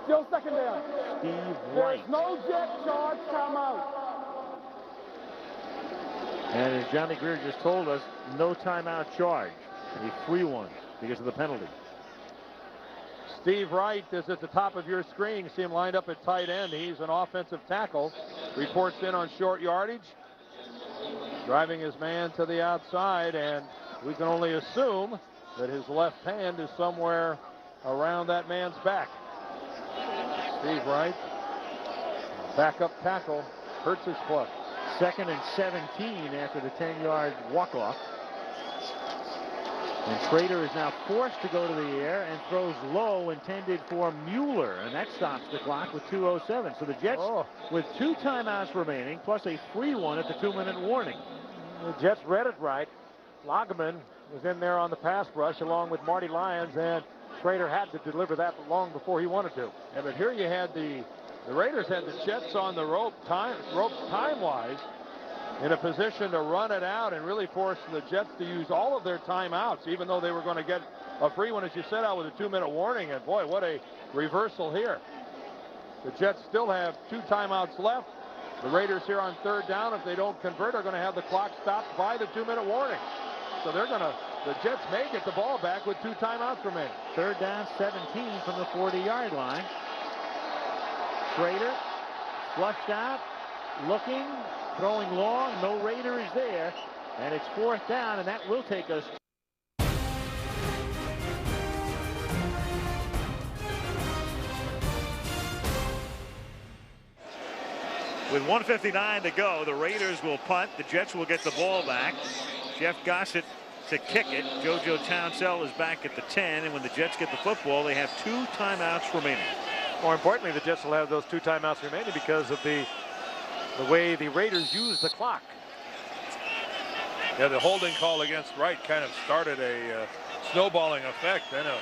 Still 2nd down. Steve There's Wright. no Jet charge timeout. And as Johnny Greer just told us, no timeout charge. A free one because of the penalty. Steve Wright is at the top of your screen. You see him lined up at tight end. He's an offensive tackle. Reports in on short yardage. Driving his man to the outside, and we can only assume that his left hand is somewhere around that man's back. Steve Wright, backup tackle, hurts his foot. 2nd and 17 after the 10-yard walk-off. And Schrader is now forced to go to the air and throws low, intended for Mueller, and that stops the clock with 2:07. So the Jets with 2 timeouts remaining, plus a free one at the 2-minute warning. The Jets read it right. Lageman was in there on the pass rush along with Marty Lyons, and Schrader had to deliver that long before he wanted to. Yeah, but here you had the Raiders had the Jets on the ropes time-wise, in a position to run it out and really force the Jets to use all of their timeouts, even though they were going to get a free one, as you said, out with a 2-minute warning. And boy, what a reversal here. The Jets still have 2 timeouts left. The Raiders here on 3rd down, if they don't convert, are going to have the clock stopped by the 2-minute warning. So the Jets may get the ball back with 2 timeouts remaining. 3rd down, 17 from the 40-yard line. Schrader flushed out, looking, throwing long. No Raider is there, and it's 4th down, and that will take us. With 1:59 to go, the Raiders will punt. The Jets will get the ball back. Jeff Gossett to kick it. JoJo Townsell is back at the 10, and when the Jets get the football, they have 2 timeouts remaining. More importantly, the Jets will have those 2 timeouts remaining because of the way the Raiders use the clock. Yeah, the holding call against Wright kind of started a snowballing effect. Then a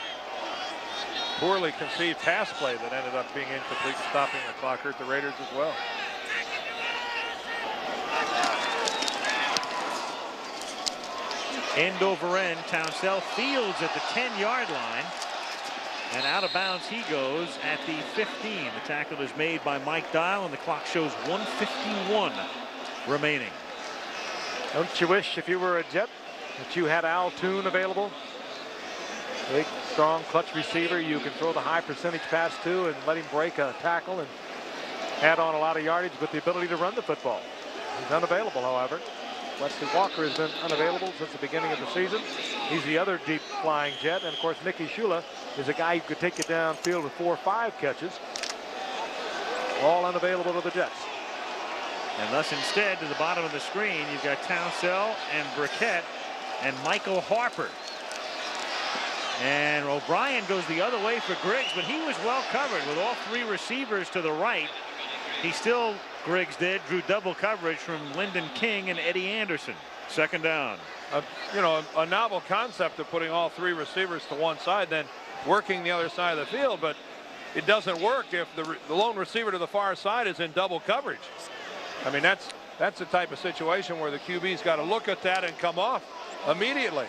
poorly conceived pass play that ended up being incomplete, stopping the clock, hurt the Raiders as well. End over end, Townsell fields at the 10-yard line. And out of bounds he goes at the 15. The tackle is made by Mike Dial, and the clock shows 1:51 remaining. Don't you wish, if you were a Jet, that you had Al Toon available? Big, strong, clutch receiver you can throw the high percentage pass to and let him break a tackle and add on a lot of yardage with the ability to run the football. He's unavailable, however. Wesley Walker has been unavailable since the beginning of the season. He's the other deep flying Jet. And of course, Mickey Shula is a guy who could take you downfield with 4 or 5 catches. All unavailable to the Jets. And thus instead, to the bottom of the screen, you've got Townsell and Burkett and Michael Harper. And O'Brien goes the other way for Griggs, but he was well covered with all 3 receivers to the right. He still, Griggs did, drew double coverage from Lyndon King and Eddie Anderson. 2nd down. A novel concept of putting all 3 receivers to one side, then working the other side of the field, but it doesn't work if the lone receiver to the far side is in double coverage. I mean, that's the type of situation where the QB's got to look at that and come off immediately.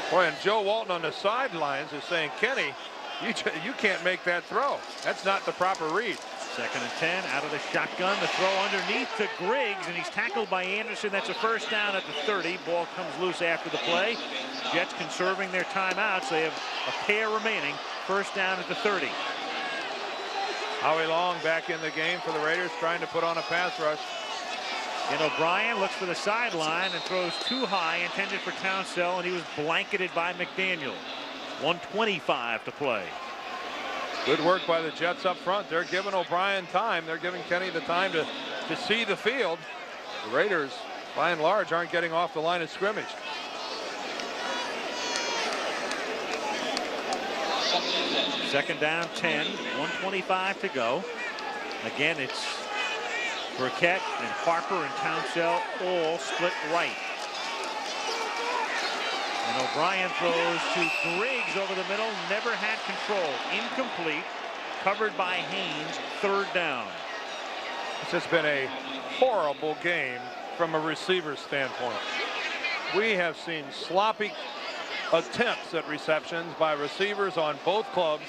Boy, and Joe Walton on the sidelines is saying, Kenny, you can't make that throw. That's not the proper read. 2nd and 10, out of the shotgun. The throw underneath to Griggs, and he's tackled by Anderson. That's a 1st down at the 30. Ball comes loose after the play. Jets conserving their timeouts. They have a pair remaining. 1st down at the 30. Howie Long back in the game for the Raiders, trying to put on a pass rush. And O'Brien looks for the sideline and throws too high, intended for Townsell, and he was blanketed by McDaniel. 1:25 to play. Good work by the Jets up front. They're giving O'Brien time. They're giving Kenny the time to see the field. The Raiders, by and large, aren't getting off the line of scrimmage. Second down, 10, 1:25 to go. Again, it's Burkett and Harper and Townsell all split right. And O'Brien throws to Griggs over the middle, never had control. Incomplete, covered by Haynes, 3rd down. This has been a horrible game from a receiver standpoint. We have seen sloppy attempts at receptions by receivers on both clubs.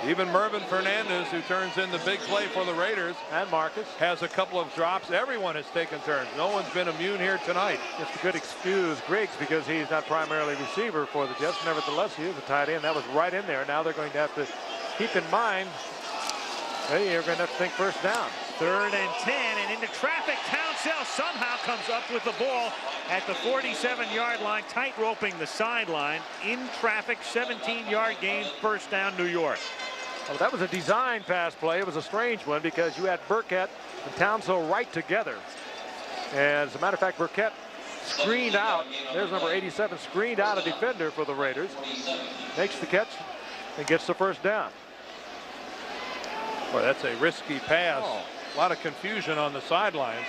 Even Mervin Fernandez, who turns in the big play for the Raiders, And Marcus has a couple of drops. Everyone has taken turns. No one's been immune here tonight. It's a good excuse Griggs because he's not primarily receiver for the Jets. Nevertheless, he is a tight end. That was right in there. Now they're going to have to keep in mind, hey, you're going to have to think first down. 3rd and 10, and into traffic. Townsell somehow comes up with the ball at the 47-yard line, tight roping the sideline. In traffic, 17-yard gain, first down, New York. Well, that was a design pass play. It was a strange one because you had Burkett and Townsell right together. And as a matter of fact, Burkett screened out. There's number 87, screened out a defender for the Raiders. Makes the catch and gets the first down. Boy, that's a risky pass. A lot of confusion on the sidelines.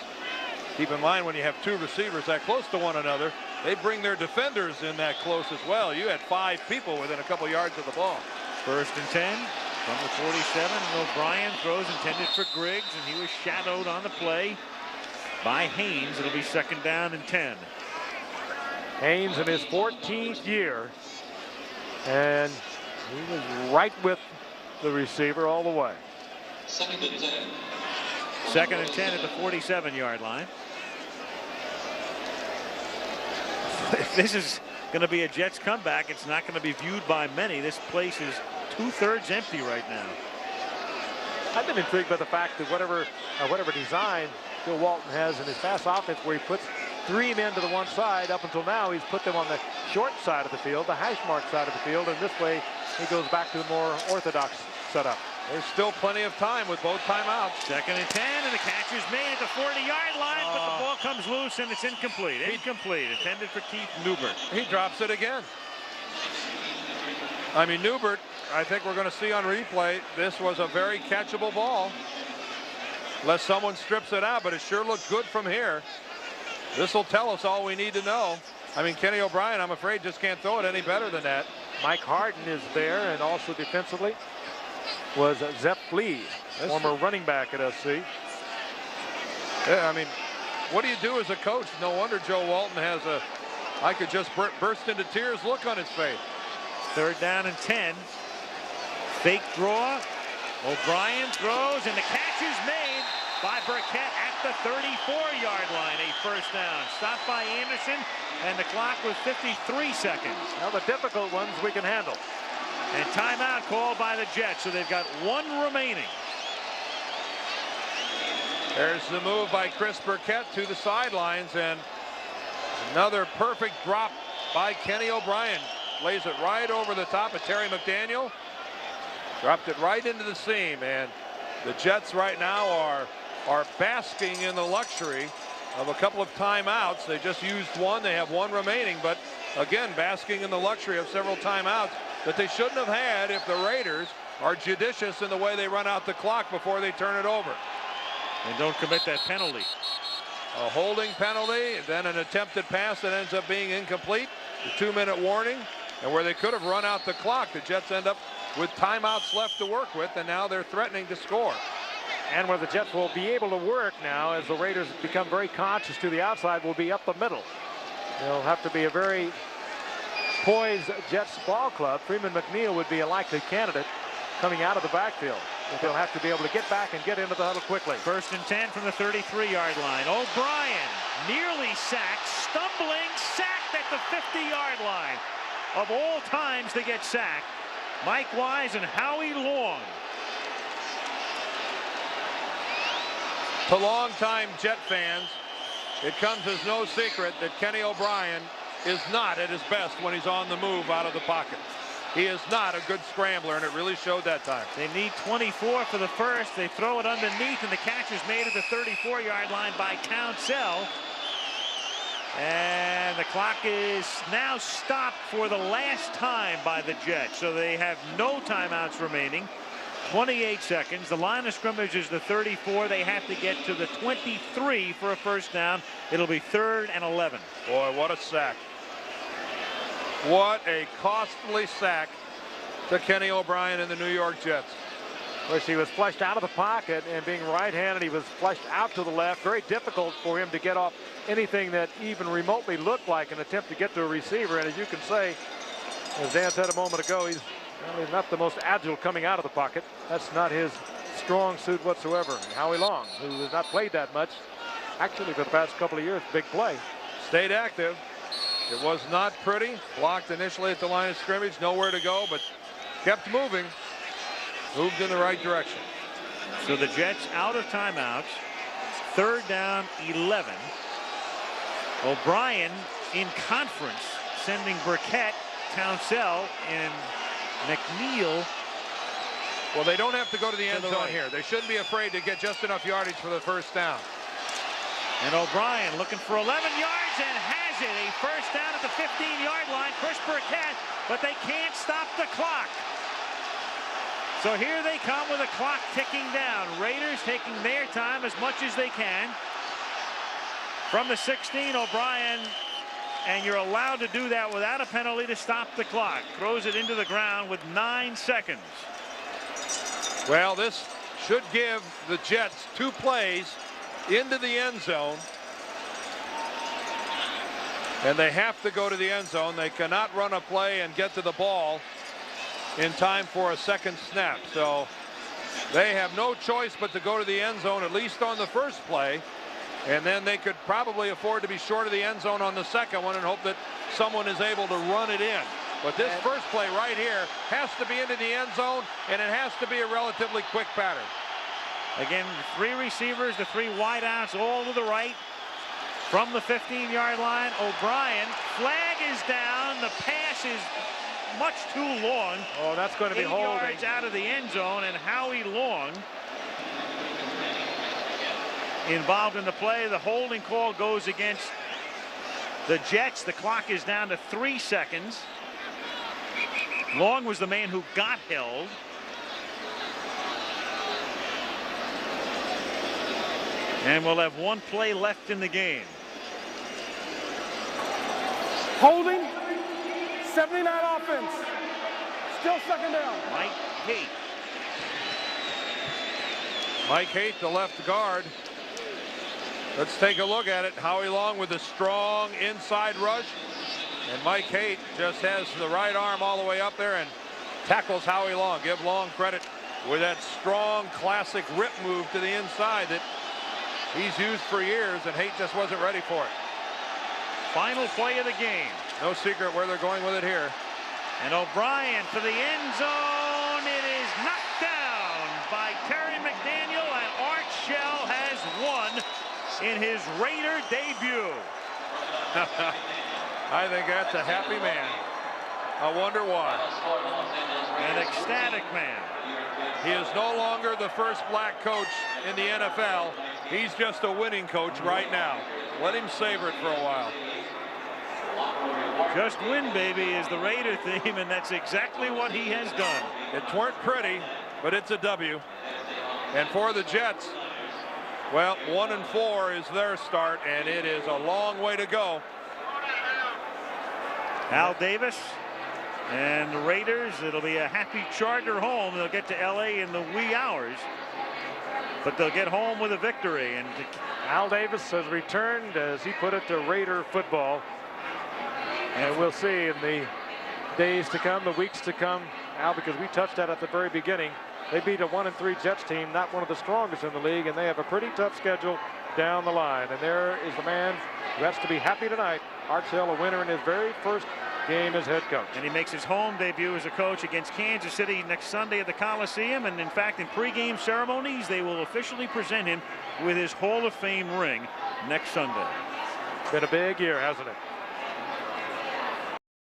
Keep in mind, when you have two receivers that close to one another, they bring their defenders in that close as well. You had 5 people within a couple yards of the ball. 1st and 10 from the 47. And O'Brien throws intended for Griggs, and he was shadowed on the play by Haynes. It'll be 2nd down and 10. Haynes in his 14th year, and he was right with the receiver all the way. 2nd and 10 at the 47-yard line. If this is going to be a Jets comeback, it's not going to be viewed by many. This place is 2/3 empty right now. I've been intrigued by the fact that whatever design Bill Walton has in his pass offense, where he puts 3 men to the one side, up until now he's put them on the short side of the field, the hash mark side of the field, and this way he goes back to the more orthodox setup. There's still plenty of time with both timeouts. 2nd and 10, and the catch is made at the 40-yard line, but the ball comes loose and it's incomplete. Incomplete, intended for Keith Newbert. He drops it again. I mean, Newbert, I think we're going to see on replay, this was a very catchable ball. Unless someone strips it out, but it sure looked good from here. This will tell us all we need to know. I mean, Kenny O'Brien, I'm afraid, just can't throw it any better than that. Mike Harden is there, and also defensively was Zepp Lee, former running back at SC. Yeah, I mean, what do you do as a coach? No wonder Joe Walton has a I could just burst into tears look on his face. 3rd down and 10. Fake draw. O'Brien throws, and the catch is made by Burkett at the 34-yard line. A first down. Stopped by Anderson, and the clock was 53 seconds. Now the difficult ones we can handle. And timeout called by the Jets, so they've got 1 remaining. There's the move by Chris Burkett to the sidelines, and another perfect drop by Kenny O'Brien. Lays it right over the top of Terry McDaniel. Dropped it right into the seam, and the Jets right now are basking in the luxury of a couple of timeouts. They just used 1. They have 1 remaining, but again, basking in the luxury of several timeouts that they shouldn't have had if the Raiders are judicious in the way they run out the clock before they turn it over. And don't commit that penalty. A holding penalty, then an attempted pass that ends up being incomplete. The 2-minute warning, and where they could have run out the clock, the Jets end up with timeouts left to work with, and now they're threatening to score. And where the Jets will be able to work now, as the Raiders become very conscious to the outside, will be up the middle. They'll have to be a very poised Jets ball club. Freeman McNeil would be a likely candidate coming out of the backfield. But they'll have to be able to get back and get into the huddle quickly. 1st and 10 from the 33-yard line. O'Brien nearly sacked, stumbling, sacked at the 50-yard line. Of all times to get sacked, Mike Wise and Howie Long. To longtime Jet fans, it comes as no secret that Kenny O'Brien is not at his best when he's on the move out of the pocket. He is not a good scrambler, and it really showed that time. They need 24 for the first. They throw it underneath, and the catch is made at the 34-yard line by Townsell. And the clock is now stopped for the last time by the Jets. So they have no timeouts remaining. 28 seconds. The line of scrimmage is the 34. They have to get to the 23 for a first down. It'll be 3rd and 11. Boy, what a sack. What a costly sack to Kenny O'Brien and the New York Jets. Of course, he was flushed out of the pocket, and being right-handed, he was flushed out to the left. Very difficult for him to get off anything that even remotely looked like an attempt to get to a receiver. And as you can say, as Dan said a moment ago, he's Well, he's not the most agile coming out of the pocket. That's not his strong suit whatsoever. And Howie Long, who has not played that much, actually for the past couple of years, big play. Stayed active. It was not pretty. Blocked initially at the line of scrimmage. Nowhere to go, but kept moving. Moved in the right direction. So the Jets out of timeouts. 3rd down, 11. O'Brien in conference, sending Burkett, Townsell, and McNeil. Well, they don't have to go to the end zone right here. They shouldn't be afraid to get just enough yardage for the first down. And O'Brien looking for 11 yards and has it. A first down at the 15-yard line. Chris Burkett, but they can't stop the clock. So here they come with a clock ticking down. Raiders taking their time as much as they can. From the 16, O'Brien, and you're allowed to do that without a penalty to stop the clock. Throws it into the ground with 9 seconds. Well, this should give the Jets 2 plays into the end zone. And they have to go to the end zone. They cannot run a play and get to the ball in time for a second snap. So they have no choice but to go to the end zone, at least on the first play. And then they could probably afford to be short of the end zone on the second one and hope that someone is able to run it in. But this first play right here has to be into the end zone, and it has to be a relatively quick pattern. Again, 3 receivers, the 3 wideouts, all to the right. From the 15-yard line, O'Brien, flag is down. The pass is much too long. Oh, that's going to be 8 holding. yards out of the end zone, and Howie Long involved in the play. The holding call goes against the Jets. The clock is down to 3 seconds. Long was the man who got held. And we'll have 1 play left in the game. Holding. 79 offense. Still 2nd down. Mike Haight. Mike Haight, the left guard. Let's take a look at it. Howie Long with a strong inside rush. And Mike Haight just has the right arm all the way up there and tackles Howie Long. Give Long credit with that strong classic rip move to the inside that he's used for years, and Haight just wasn't ready for it. Final play of the game. No secret where they're going with it here. And O'Brien to the end zone. It is knocked down by Terry McDaniel, and Art Shell has won in his Raider debut. I think that's a happy man. I wonder why. An ecstatic man. He is no longer the first black coach in the NFL. He's just a winning coach right now. Let him savor it for a while. Just win, baby, is the Raider theme, and that's exactly what he has done. It weren't pretty, but it's a W. And for the Jets, well, 1-4 is their start, and it is a long way to go. Al Davis and the Raiders, it'll be a happy charter home. They'll get to L.A. in the wee hours, but they'll get home with a victory. And Al Davis has returned, as he put it, to Raider football. And we'll see in the days to come, the weeks to come, Al, because we touched that at the very beginning. They beat a 1-3 Jets team, not one of the strongest in the league, and they have a pretty tough schedule down the line. And there is the man who has to be happy tonight. Art Shell, a winner in his very first game as head coach. And he makes his home debut as a coach against Kansas City next Sunday at the Coliseum. And in fact, in pregame ceremonies, they will officially present him with his Hall of Fame ring next Sunday. Been a big year, hasn't it?